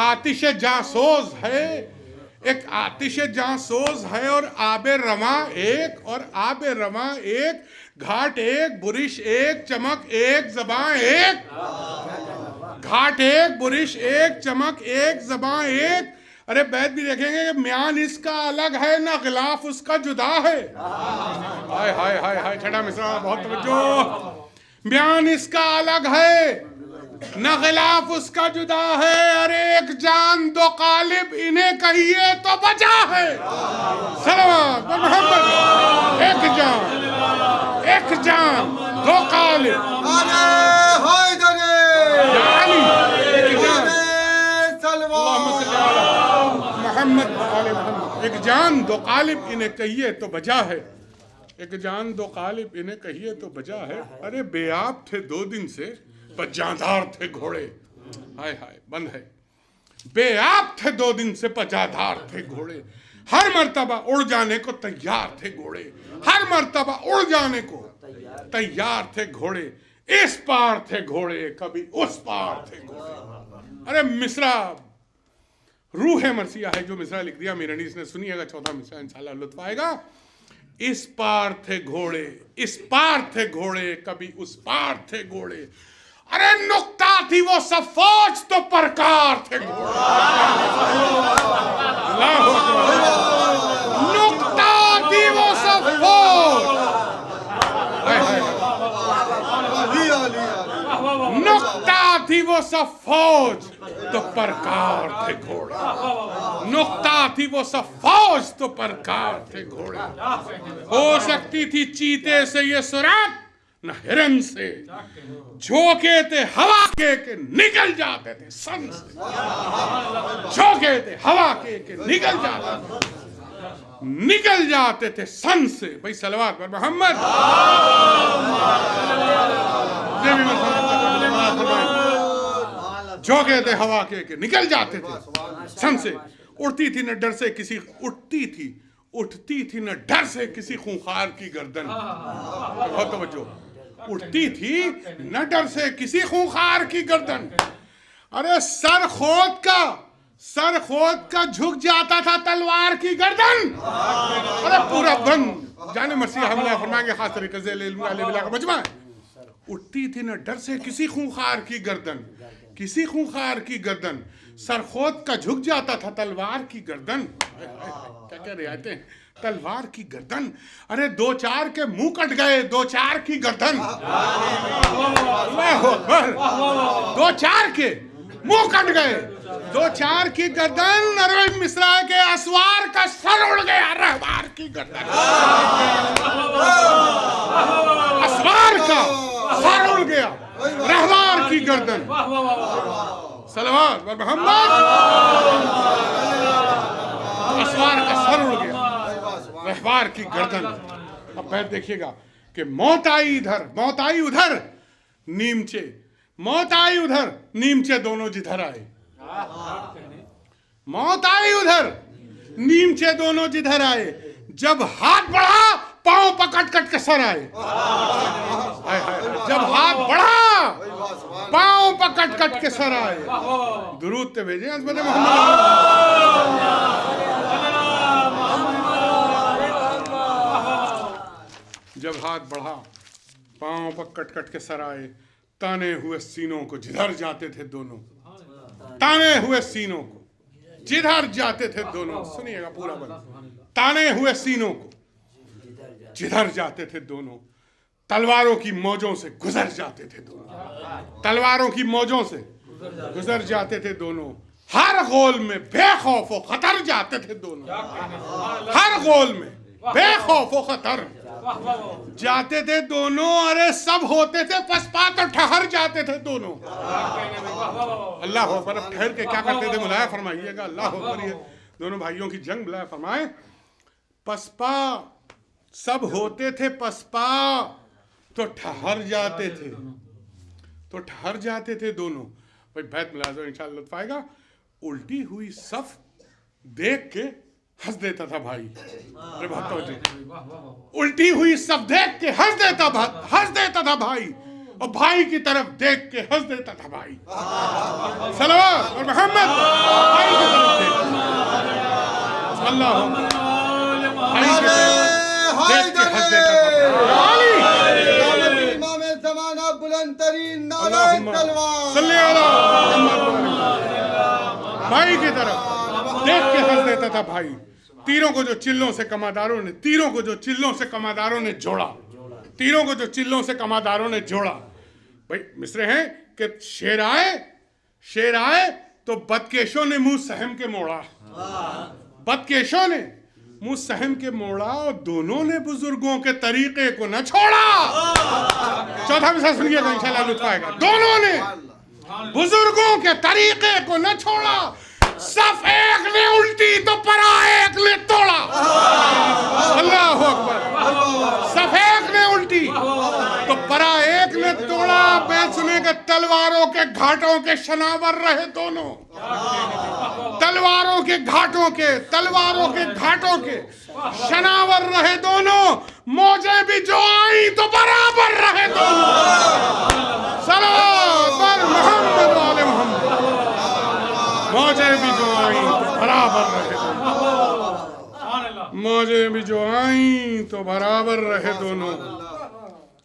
آتش جاسوز ہے، ایک آتش جاسوز ہے اور آب رواں ایک، اور آب رواں ایک، گھاٹ ایک، برش ایک، چمک ایک، زباں ایک، گھاٹ ایک، برش ایک، چمک ایک، زباں ایک۔ ارے بیت بھی دیکھیں گے کہ میان اس کا الگ ہے نہ غلاف اس کا جدا ہے۔ ہائے ہائے ہائے ہائے، چھٹا مصرع بہت توجہ۔ میان اس کا الگ ہے نہ غلاف اس کا جدا ہے، ارے ایک جان دو قالب انہیں کہیے تو بچا ہے۔ صلوات محمد، ایک جان دو قالب، محمد ایک جان دو قالب انہیں کہیے تو بجا ہے، ایک جان دو قالب انہیں کہیے تو بجا ہے۔ ارے بے آپ تھے 2 دن سے پر جاندار تھے گھوڑے، ہائے ہائے بند ہے۔ بے آپ تھے 2 دن سے پر جاندار تھے گھوڑے، ہر مرتبہ اڑ جانے کو تیار تھے گھوڑے، ہر مرتبہ اڑ جانے کو تیار تھے گھوڑے، اس پار تھے گھوڑے کبھی اس پار تھے گھوڑے۔ ارے مصرع روح مرثیہ ہے جو مصرع لکھ دیا میر انیس نے، سنیے گا 14 مصرع انشاءاللہ لطف آئے گا۔ اس پار تھے گھوڑے، اس پار تھے گھوڑے کبھی اس پار تھے گھوڑے، ارے نقطہ تھی وہ سب فوج تو پرکار تھے گھوڑے۔ نقطہ تھی وہ سب فوج، نقطہ تھی وہ سب فوج تو پرکار تھے گھوڑے، نقطہ تھی وہ سب فوج تو پرکار تھے گھوڑے، ہو سکتی تھی چیتے سے یہ سرعت نہ ہرن سے، جھونکے تھے ہوا کے کہ نکل جاتے تھے سن سے، جھونکے تھے ہوا کے کہ نکل جاتے تھے سن سے۔ بھائی صلوات پر محمد، جھونکے تھے ہوا کے کہ نکل جاتے تھے سن سے، اٹھتی تھی نہ ڈر سے کسی اٹھتی تھی نہ ڈر سے کسی خونخوار کی گردن، بہت توجہ، اٹھتی تھی نہ ڈر سے کسی خونخوار کی گردن، ارے سر خود کا جھک جاتا تھا تلوار کی گردن، ارے پورا بند جانے مسیح حملہ فرمائیں گے خاص طریقے سے علم علیہ بلا کا مجمع ہے۔ اٹھتی تھی نہ ڈر سے کسی خونخوار کی گردن، کسی خونخوار کی گردن، سر خود کا جھک جاتا تھا تلوار کی گردن، کیا کہہ رہے آتے ہیں، تلوار کی گردن، ارے دو چار کے منہ کٹ گئے، دو چار کی گردن، اللہ اکبر، دو چار کے منہ کٹ گئے، دو چار کی گردن، ارے مصرع کے اسوار کا سر اڑ گیا، رہبار کی گردن، اسوار کا سر اڑ گیا، رہبار کی گردن، صلوات پر محمد، اسوار کا سر اڑ گیا، رہبار کی گردن۔ اب بیت دیکھیے گا کہ موت آئی ادھر، موت آئی ادھر، نیمچے، موت آئی ادھر، نیمچے دونوں جدھر آئے، موت آئی ادھر، نیمچے دونوں جدھر آئے، جب ہاتھ بڑھا پاؤں پکٹ کٹ کے سر آئے، جب ہاتھ بڑھا پاؤں پکٹ کٹ کے سر آئے، درود تے بھیجیں عظمت محمد، جب ہاتھ بڑھا پاؤں پکٹ کٹ کے سر آئے، تانے ہوئے سینوں کو جدھر جاتے تھے دونوں، تانے ہوئے سینوں کو جدھر جاتے تھے دونوں، سنیے گا پورا بند، تانے ہوئے سینوں کو جدھر جاتے تھے دونوں، تلواروں کی موجوں سے گزر جاتے تھے دونوں، تلواروں کی موجوں سے گزر جاتے تھے دونوں، ہر غول میں بے خوف و خطر جاتے تھے دونوں، ہر غول میں بے خوف و خطر جاتے تھے دونوں، ارے سب ہوتے تھے پسپا تو ٹھہر جاتے تھے دونوں، اللہ اکبر۔ اب ٹھہر کے کیا کرتے تھے ملایا فرمائیے گا، اللہ اکبر، یہ دونوں بھائیوں کی جنگ ملایا فرمائے، پسپا سب ہوتے تھے پسپا تو ٹھہر جاتے تھے، تو ٹھہر جاتے تھے دونوں۔ بھائی بیت ملاحظہ انشاءاللہ لطف آئے گا، الٹی ہوئی صف دیکھ کے ہنس دیتا تھا بھائی، ارے بہت توجہ، الٹی ہوئی صف دیکھ کے ہنس دیتا تھا بھائی، اور بھائی کی طرف دیکھ کے ہنس دیتا تھا بھائی، صلوات اور محمد، بھائی کی طرف دیکھ کے، اللہ بھائی کی طرف دیکھ کے ہنس دیتا تھا بھائی، امام زمانہ بلند ترین نعرہ تلوار، صلی اللہ بھائی کی طرف دیکھ کے ہنس دیتا تھا بھائی۔ تیروں کو جو چلوں سے کماداروں نے جوڑا، بھائی مصرے ہیں کہ شیر آئے تو بدکیشوں نے منہ سہم کے موڑا، بدکیشوں نے منہ سہم کے موڑا، اور دونوں نے بزرگوں کے طریقے کو نہ چھوڑا۔ چوتھا مثال سنیے گا انشاءاللہ لطف آئے گا، دونوں نے بزرگوں کے طریقے کو نہ چھوڑا، صف ایک نے الٹی تو پرا ایک نے توڑا، اللہ اکبر، صف ایک نے الٹی تو پرا ایک نے توڑا۔ بیت سنے کہ تلواروں کے گھاٹوں کے شناور رہے دونوں، تلواروں کے گھاٹوں کے شناور رہے دونوں، موجیں بھی جو آئیں تو برابر رہے دونوں، صلوات پر محمد و آل محمد، موجیں بھی جو آئیں تو برابر رہے دونوں، موجیں بھی جو آئیں تو برابر رہے دونوں۔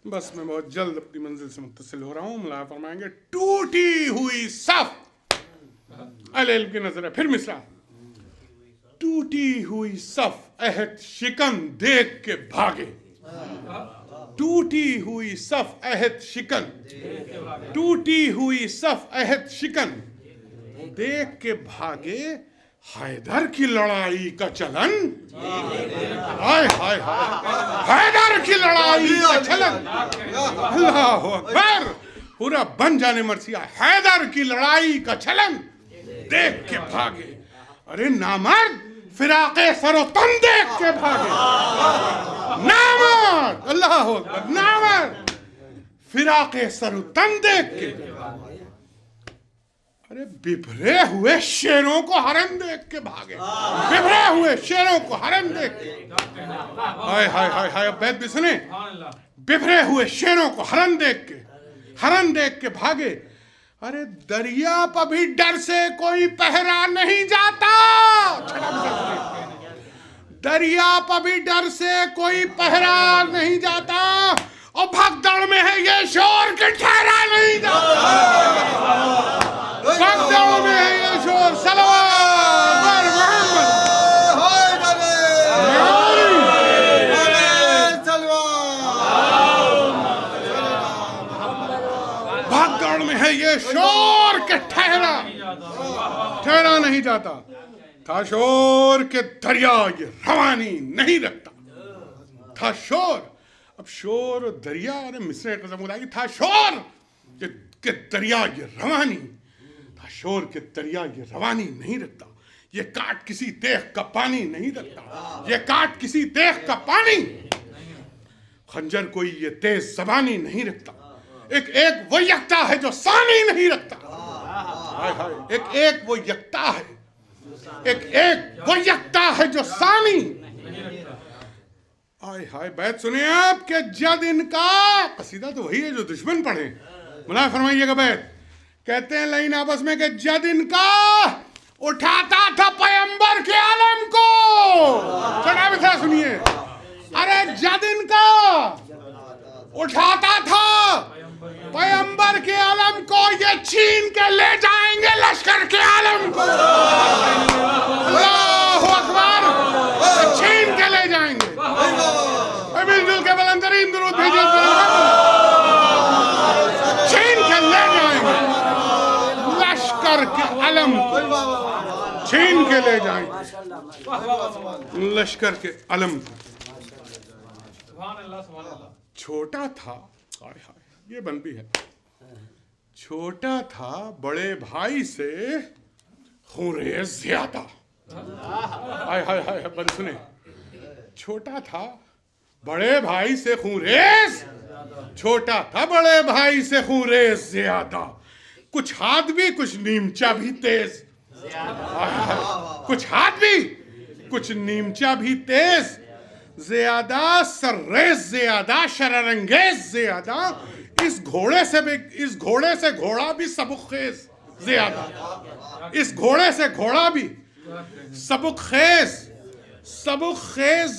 بس میں بہت جلد اپنی منزل سے متصل ہو رہا ہوں، ملاحظہ فرمائیں گے، ٹوٹی ہوئی صف، اہل علم کی نظر ہے، پھر مصرع، ٹوٹی ہوئی صف عہد شکن دیکھ کے بھاگے، ٹوٹی ہوئی صف عہد شکن، ٹوٹی ہوئی صف عہد شکن دیکھ کے بھاگے حیدر کی لڑائی کا چلن. ہائے ہائے ہائے حیدر کی لڑائی کا چلن. اللہ اکبر. پورا بن جانے مرثیہ. حیدر کی لڑائی کا چلن دیکھ کے بھاگے. ارے نامرد فراق سر و تن دیکھ کے بھاگے. نامرد. اللہ اکبر. نامرد فراق سر و تن دیکھ کے. ارے ببھرے ہوئے شیروں کو ہرن دیکھ کے بھاگے. ببھرے ہوئے شیروں کو ہرن دیکھ کے. ہائے ہائے ہائے ہائے. بیت بھی سنیں. ببھرے ہوئے شیروں کو ہرن دیکھ کے بھاگے. ارے دریا پر بھی ڈر سے کوئی پہرا نہیں جاتا. دریا پر بھی ڈر سے کوئی پہرا نہیں جاتا. اور بھگدڑ میں ہے یہ شور کہ ٹھہرا نہیں جاتا. بھگدڑ میں ہے یہ شور. صلوات بر محمد. بھگدڑ میں ہے یہ شور کہ ٹھہرا نہیں جاتا. تھا شور کہ دریا یہ روانی نہیں رکھتا. تھا شور. اب شور و دریا اور مصرع قسم خدا کی. تھا شور کہ دریا یہ روانی. تھا شور کہ دریا یہ روانی نہیں رکھتا. یہ کاٹ کسی دیکھ کا پانی نہیں رکھتا. یہ کاٹ کسی دیکھ کا پانی. خنجر کوئی یہ تیز زبانی نہیں رکھتا. ایک ایک وہ یکتا ہے جو ثانی نہیں رکھتا. ایک ایک وہ یکتا ہے. ایک ایک وہ یکتا ہے جو ثانی. آئے ہائے. بیت سنیں آپ کہ جد ان کا قصیدہ تو وہی ہے جو دشمن پڑھے. ملا فرمائیے گا بیت. کہتے ہیں لائن آپس میں کہ جد ان کا اٹھاتا تھا پیمبر کے عالم کو. چڑھا بھی تھا سنیے. ارے جد ان کا اٹھاتا تھا پیمبر کے عالم کو. یہ چھین کے لے جائیں گے لشکر کے عالم کو. اللہ اکبر. چھین کے لے جائیں گے. مل جل کے بلندرین درود بھیجیے. چھین کے لے جائیں گے لشکر کے علم کو. چھین کے لے جائیں گے لشکر کے علم کو. چھوٹا تھا. یہ بنتی ہے. چھوٹا تھا بڑے بھائی سے خونریز زیادہ. ہائے ہائے ہائے. بن سنیں. چھوٹا تھا بڑے بھائی سے خونریز. چھوٹا تھا بڑے بھائی سے خونریز زیادہ. کچھ ہاتھ بھی کچھ نیمچا بھی تیز. کچھ ہاتھ بھی کچھ نیمچا بھی تیز. زیادہ سرریز زیادہ شررنگیز زیادہ. اس گھوڑے سے گھوڑا بھی سبق خیز زیادہ. اس گھوڑے سے گھوڑا بھی سبق خیز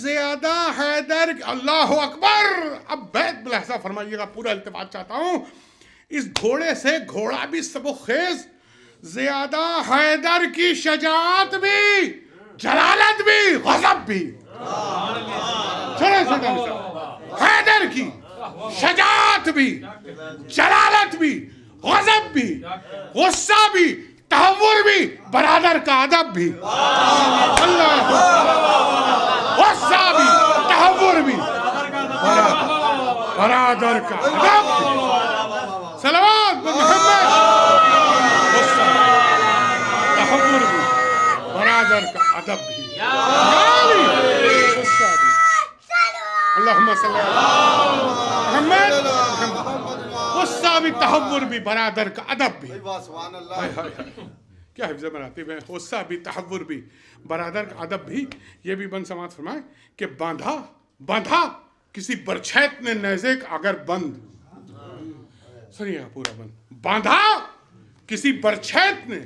زیادہ. حیدر. اللہ اکبر. اب بیت بلحظہ فرمائیے گا. پورا التفات چاہتا ہوں. اس گھوڑے سے گھوڑا بھی سبق خیز زیادہ. حیدر کی شجاعت بھی جلالت بھی غضب بھی. حیدر کی شجاعت بھی جلالت بھی غضب بھی غصہ بھی تحور بھی برادر کا ادب بھی. اللہ. غصہ بھی تحور بھی برادر کا ادب بھی. صلوات محمد. غصہ تحور بھی برادر کا ادب بھی. اللہم صلی اللہ محمد. غصہ بھی تحور بھی برادر کا ادب بھی. کیا حفظ مراتب ہے. غصہ بھی تحور بھی برادر کا ادب بھی. یہ بھی بند سماعت فرمائے کہ باندھا کسی برچھیت نے نیزے کا اگر بند. سنیے پورا بند. باندھا کسی برچھیت نے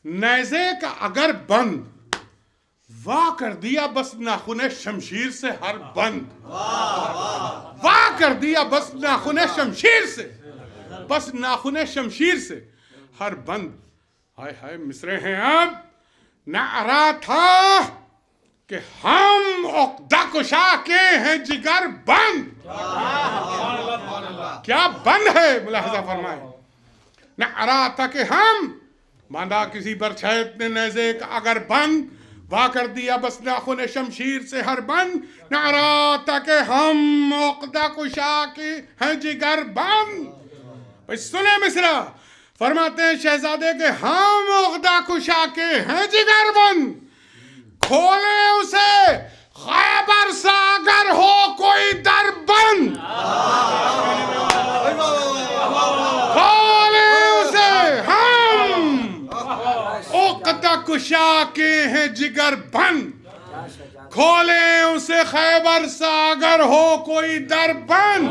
نیزے کا اگر بند. واہ کر دیا بس ناخن شمشیر سے ہر بند. واہ کر دیا بس ناخن شمشیر سے. بس ناخن شمشیر سے ہر بند. ہائے ہائے. مصرے ہیں اب. نعرہ تھا کہ ہم عقدہ کشا کے ہیں جگر بند. کیا بند ہے. ملاحظہ فرمائے. نعرہ تھا کہ ہم باندھا کسی پر چھیت نے نیزے کا اگر بند، وا کر دیا بس ناخن شمشیر سے ہر بند، نعرہ تک ہم عقدہ کشا کے ہیں جگر بند۔ سنیں مصرع، فرماتے ہیں شہزادے کہ ہم عقدہ کشا کے ہیں جگر بند، کھولیں اسے خیبر سا اگر ہو کوئی در بند، کھولیں اسے ہم عقدہ کشا کے ہیں جگر بند، کھولیں اسے خیبر سا اگر ہو کوئی در بند۔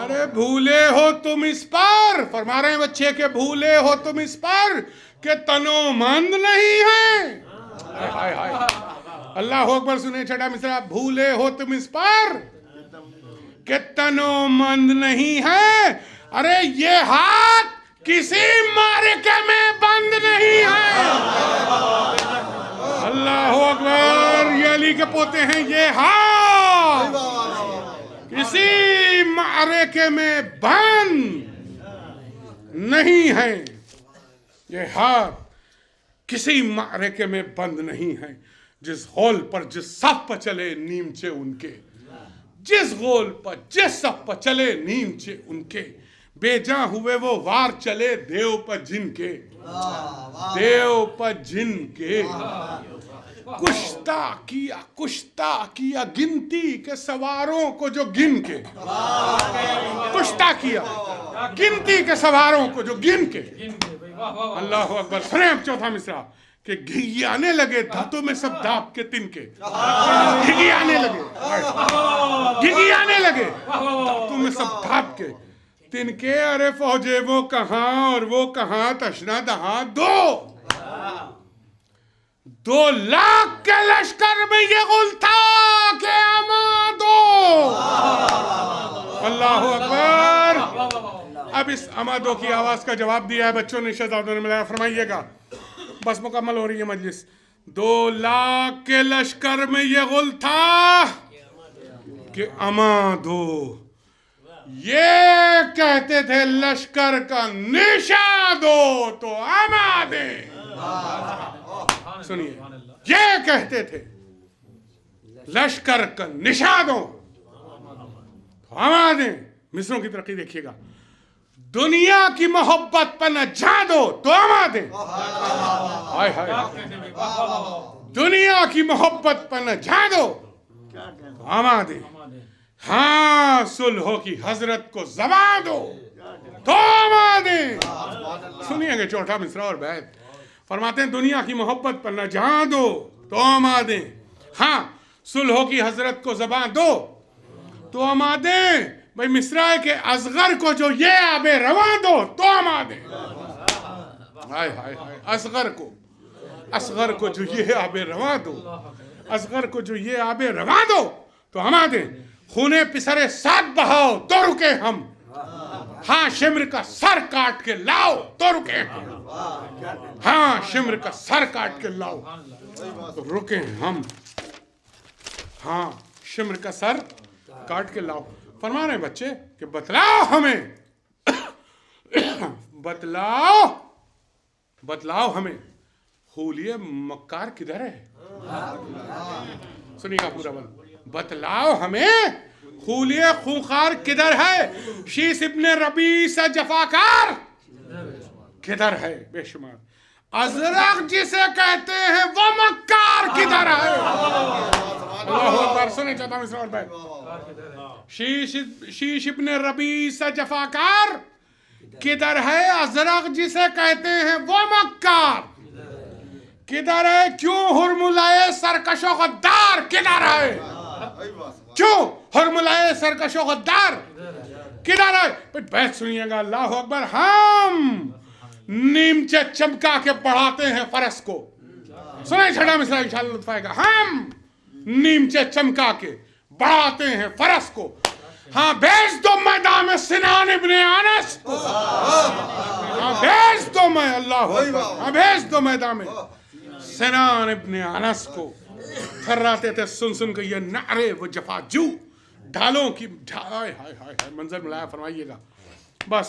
ارے بھولے ہو تم اس پر، فرما رہے ہیں بچے کہ بھولے ہو تم اس پر کہ تنو مند نہیں ہے۔ اللہ اکبر، سنیں چھٹا مصرع، بھولے ہو تم اس پر کہ تنو مند نہیں ہے، ارے یہ ہاتھ کسی معرکے میں بند نہیں ہے۔ اللہ اکبر، یہ علی کے پوتے ہیں، یہ ہاتھ کسی معرکے میں بند نہیں ہے، یہ ہاتھ کسی معرکے میں بند نہیں ہے۔ جس غول پر جس صف پر چلے نیمچے ان کے، جس غول پر جس صف پر چلے نیمچے ان کے، بے جاں ہوئے وہ وار چلے دیو پر جن کے، دیو پر جن کے، کشتا کیا گنتی کے سواروں کو جو گن کے، کشتا کیا گنتی کے سواروں کو جو گن کے۔ اللہ اکبر، سنیں اب چوتھا مصرع کہ گھگیانے لگے دھاتوں میں سب داپ کے تن کے، گھگیانے لگے دھاتوں میں سب داپ کے تن کے، ارے فوجے وہ کہاں اور وہ کہاں، تشنا دہاں دو لاکھ کے لشکر میں یہ غل تھا کہ اما دو۔ اللہ اکبر۔ اب اس اما دو کی آواز کا جواب دیا ہے بچوں نے، شہزادوں نے ملایا، فرمائیے گا، بس مکمل ہو رہی ہے مجلس۔ 2 لاکھ کے لشکر میں یہ غل تھا کہ اما دو، یہ کہتے تھے لشکر کا نشا دو تو اما دے۔ سنیے، یہ کہتے تھے لشکر کا نشا دو تو اما دیں۔ مصروں کی ترقی دیکھیے گا، دنیا کی محبت پر نہ جا دو تو اما دیں۔ دنیا کی محبت پر نہ جا دو تو اما دیں، ہاں صلح کی حضرت کو زبان دو تو اما دیں۔ سنیے گے چوتھا مصرع اور بیت، فرماتے ہیں دنیا کی محبت پر نہ جہاں دو تو اما دیں، ہاں صلح کی حضرت کو زبان دو تو اما دیں۔ بھئی مصرع ہے کہ اصغر کو جو یہ آب رواں دو تو اما دیں۔ اصغر کو جو یہ آب رواں دو، اصغر کو جو یہ آب رواں دو تو اما دیں۔ خونے پسرے ساتھ بہاؤ تو رکے ہم، ہاں شمر کا سر کاٹ کے لاؤ تو رکے ہم، ہاں شمر کا سر کاٹ کے لاؤ تو رکے ہم، ہاں شمر کا سر کاٹ کے لاؤ۔ فرما رہے ہیں بچے کہ بتلاؤ ہمیں، بتلاؤ ہمیں خولیے مکار کدھر ہے۔ سنیے گا پورا بند، بتلاؤ ہمیں خولیے خونخوار کدھر ہے، شیس ابن ربیع سا جفاکار کدھر ہے بے شمار، ازرق جسے کہتے ہیں وہ مکار کدھر ہے۔ اللہ اکبر، سنیں چاہتا ہوں اس اور بیت، شیش ابن ربیع سا جفاکار کدھر ہے، ازرق جسے کہتے ہیں وہ مکار کدھر ہے، کیوں ہرملائے سرکش و غدار کدھر ہے، کیوں ہرملائے سرکش و غدار کدھر ہے۔ بیت سنیے گا، اللہ اکبر، ہم نیمچے چمکا کے بڑھاتے ہیں فرس کو۔ سنیں چھٹا مصرع انشاءاللہ لطف آئے گا، ہم نیمچے چمکا کے بڑھاتے ہیں فرس کو، ہاں بھیج دو میدان میں سنان ابن انس کو، ہاں بھیج دو میں، اللہ اکبر، ہاں بھیج دو میدان میں سنان ابن انس کو۔ تھراتے تھے سن سن کے یہ نعرے وہ جفاجو، ڈھالوں کی منظر ملایا، فرمائیے گا بس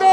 2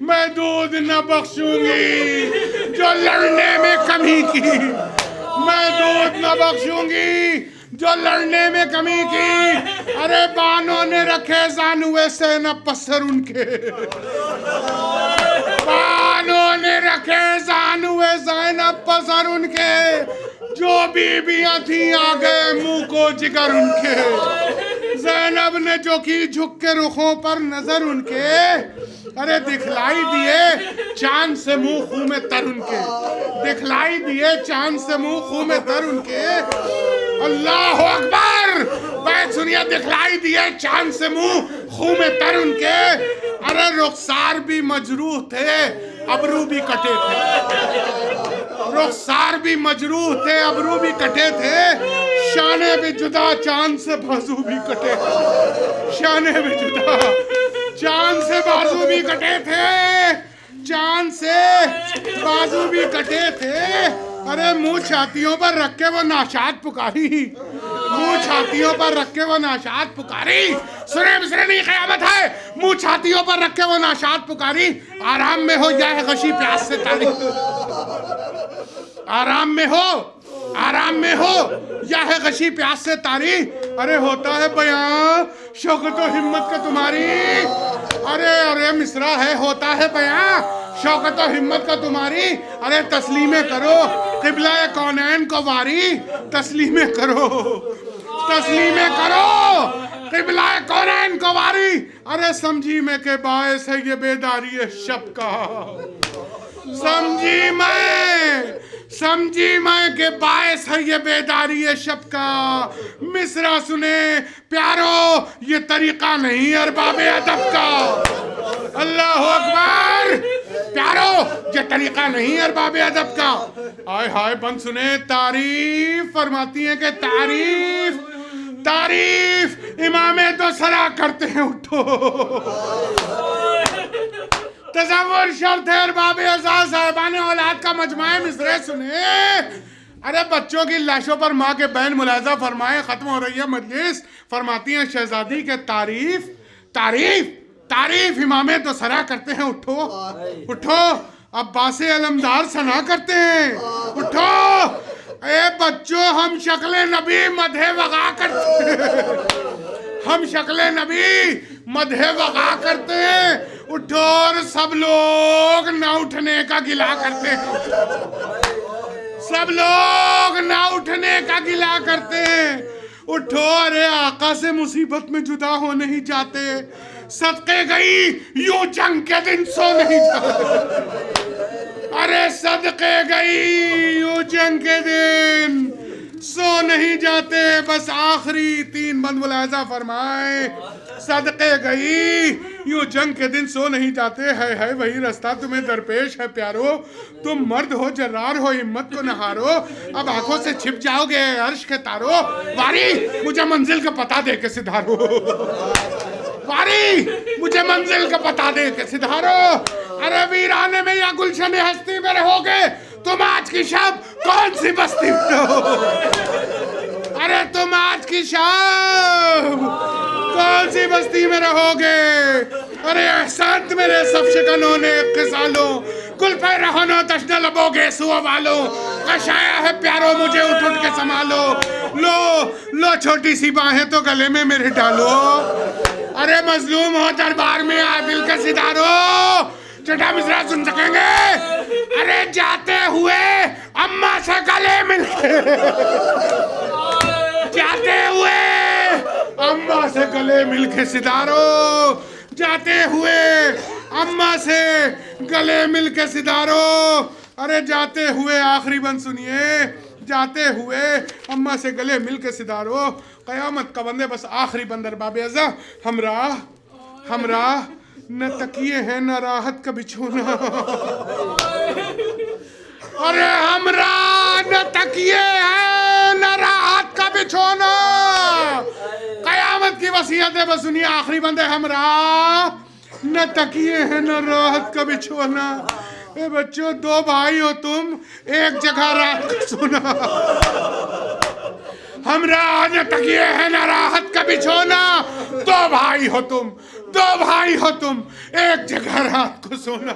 میں دودھ نہ بخشوں گی، جو لڑنے میں کمی کی میں دودھ نہ بخشوں گی، جو لڑنے میں کمی کی۔ ارے بانوں نے رکھے زانوے سے نہ پسر ان کے، بانوں نے رکھے زانوے سے نہ پسر ان کے، جو بیویاں تھیں آگے منہ کو جگر ان کے، زینب نے جو کی جھک کے رخوں پر نظر ان کے، ارے دکھلائی دیے چاند سے منہ خوں میں تر ان کے، دکھلائی دیے چاند سے منہ خوں میں تر ان کے۔ اللہ اکبر، بیت سنیے، دکھلائی دیے چاند سے منہ خوں میں تر ان کے۔ ارے رخسار بھی مجروح تھے، ابرو بھی کٹے تھے، رخسار بھی مجروح تھے، ابرو بھی کٹے تھے، شانے بھی جدا چاند سے بازو بھی کٹے تھے، شانے بھی جدا چاند سے بازو بھی کٹے تھے، چاند سے بازو بھی کٹے تھے۔ ارے منہ چھاتیوں پر رکھ کے وہ ناشاد پکاری، منہ چھاتیوں پر رکھ کے وہ ناشاد پکاری، سنے بسرنی قیامت ہے، منہ چھاتیوں پر رکھ کے وہ ناشاد پکاری، آرام میں ہو یا ہے غشی پیاس سے تاری، آرام میں ہو، آرام میں ہو یا ہے غشی پیاس سے تاری۔ ارے ہوتا ہے بیان شوکت و ہمت کا تمہاری، ارے مصرع ہے، ہوتا ہے بیان شوکت و ہمت کا تمہاری۔ ارے تسلیمیں کرو قبلہ کونین کو واری، تسلیمیں کرو، تسلیمیں کرو قبلہ کونین کو واری۔ ارے سمجھی میں کہ باعث ہے یہ بیداری شب کا، سمجھی میں کہ باعث ہے یہ بیداری شب کا۔ مصرع سنے پیارو یہ طریقہ نہیں ارباب ادب کا، اللہ اکبر، پیارو یہ طریقہ نہیں ارباب ادب کا۔ آئے ہائے بند سنے، تعریف فرماتی ہیں کہ تعریف، تعریف امام تو سرا کرتے ہیں، اٹھو تصور شرط ہے ارباب اعزاز صاحبان اولاد کا مجمع مصرع سنے۔ ارے بچوں کی لاشوں پر ماں کے بہن ملاحظہ فرمائے، ختم ہو رہی ہے مجلس، فرماتی ہیں شہزادی کے تعریف، تعریف، تعریف امام تو سرا کرتے ہیں، اٹھو اٹھو عباس علمدار ثنا کرتے ہیں، اٹھو اے بچوں ہم شکل نبی مدح وغا کرتے ہیں، ہم شکل نبی مدح وغا کرتے ہیں، اٹھو اور سب لوگ نہ اٹھنے کا گلہ کرتے ہیں، سب لوگ نہ اٹھنے کا گلہ کرتے ہیں، اٹھو ارے آقا سے مصیبت میں جدا ہو نہیں جاتے، صدقے گئی یوں جنگ کے دن سو نہیں جاتے، ارے صدقے گئی یوں جنگ کے دن سو نہیں جاتے۔ بس آخری تین بند ملاحظہ فرمائے، صدقے گئی یوں جنگ کے دن سو نہیں جاتے، ہے وہی رستہ تمہیں درپیش ہے پیارو، تم مرد ہو جرار ہو ہمت کو نہارو، اب آنکھوں سے چھپ جاؤ گے عرش کے تارو، واری مجھے منزل کا پتہ دے کے سدھارو، واری مجھے منزل کا پتہ دے کے سدھارو۔ ارے ویرانے میں یا گلشن ہستی میں رہو گے تم آج کی شب کون سی بستی میں رہو، ارے تم آج کی شب کون سی بستی میں رہو گے۔ ارے احسانت میرے سب شکنوں نے قصالوں، کل پہ رہنو تشنہ لبو گے سو والو، قشایا ہے پیارو مجھے اٹھ اٹھ کے سنبھالو، لو چھوٹی سی باہیں تو گلے میں میرے ڈالو، ارے مظلوم ہو دربار میں عادل کا ستارو۔ چھٹا مصرع سن سکیں گے، ارے جاتے ہوئے اماں سے گلے مل کے، جاتے ہوئے اماں سے گلے مل کے ستارو، جاتے ہوئے اماں سے گلے مل کے ستارو۔ ارے جاتے ہوئے آخری بند سنیے، جاتے ہوئے اماں سے گلے مل کے ستارو، قیامت کا بندے بس آخری بند ارباب اعزا، ہمراہ ہمراہ نہ تکیے ہیں نہ راحت کا بچھونا، ارے ہمراہ نہ تکیے ہیں نہ راحت کا بچھونا، قیامت کی وصیت ہے بس سنیے آخری بند ہے، ہمراہ نہ تکیے ہیں نہ راحت کا بچھونا۔ اے بچوں دو بھائی ہو تم، ایک جگہ رات کا سونا، ہمراہ نہ تکیے ہیں نہ راحت کا بچھونا، دو بھائی ہو تم، دو بھائی ہو تم ایک جگہ رات کو سونا.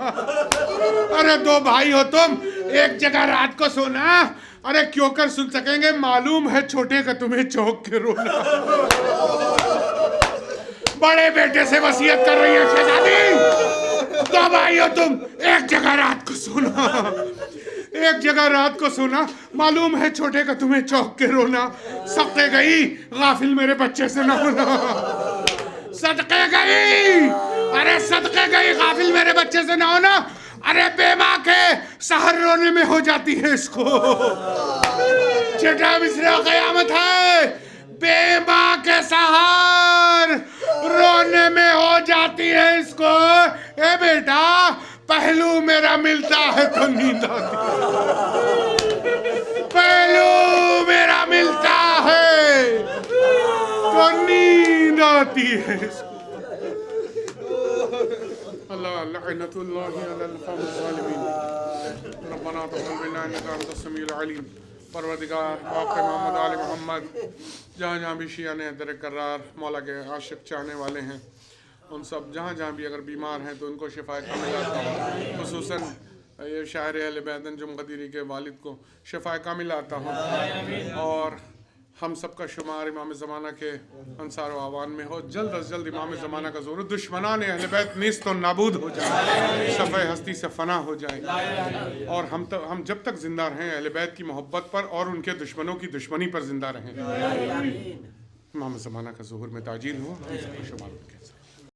ارے دو بھائی ہو تم ایک جگہ رات کو سونا. ارے کیوں کر سن سکیں گے معلوم ہے چھوٹے کا تمہیں چوک کے رونا. بڑے بیٹے سے وصیت کر رہی ہے شہزادی. دو بھائی ہو تم ایک جگہ رات کو سونا. ایک جگہ رات کو سونا معلوم ہے چھوٹے کا تمہیں چوک کے رونا. صدقے گئی غافل میرے بچے سے نہ ہونا. صدقے گئی ارے صدقے گئی غافل میرے بچے سے نہ ہونا. ارے بے ماں کے سحر رونے میں ہو جاتی ہے اس کو. چھٹا مصرع قیامت ہے. بے ماں کے سحر رونے میں ہو جاتی ہے اس کو. اے بیٹا پہلو میرا ملتا ہے تو نیند آتی ہے. پہلو میرا ملتا ہے تو نیند آتی ہے اس کو. اللہ لعنت اللہ علی القوم الظالمین. ربنا تقبل منا انک انت السمیع العلیم. پروردگار آقا محمد آل محمد جہاں جہاں بھی شیعہ نے در قرار مولا کے عاشق چاہنے والے ہیں ان سب جہاں جہاں بھی اگر بیمار ہیں تو ان کو شفا کامل عطا ہو. خصوصاً یہ شاعر اہل بیت انجم قدیری کے والد کو شفا کامل عطا ہو اور ہم سب کا شمار امام زمانہ کے انصار و اعوان میں ہو. جلد از جلد امام زمانہ کا ظہور. دشمنان اہل بیت نیست و نابود ہو جائے. صفحہ ہستی سے فنا ہو جائے. اور ہم جب تک زندہ رہیں اہل بیت کی محبت پر اور ان کے دشمنوں کی دشمنی پر زندہ رہیں. امام زمانہ کا ظہور میں تعجیل ہو. ہم سب کا شمار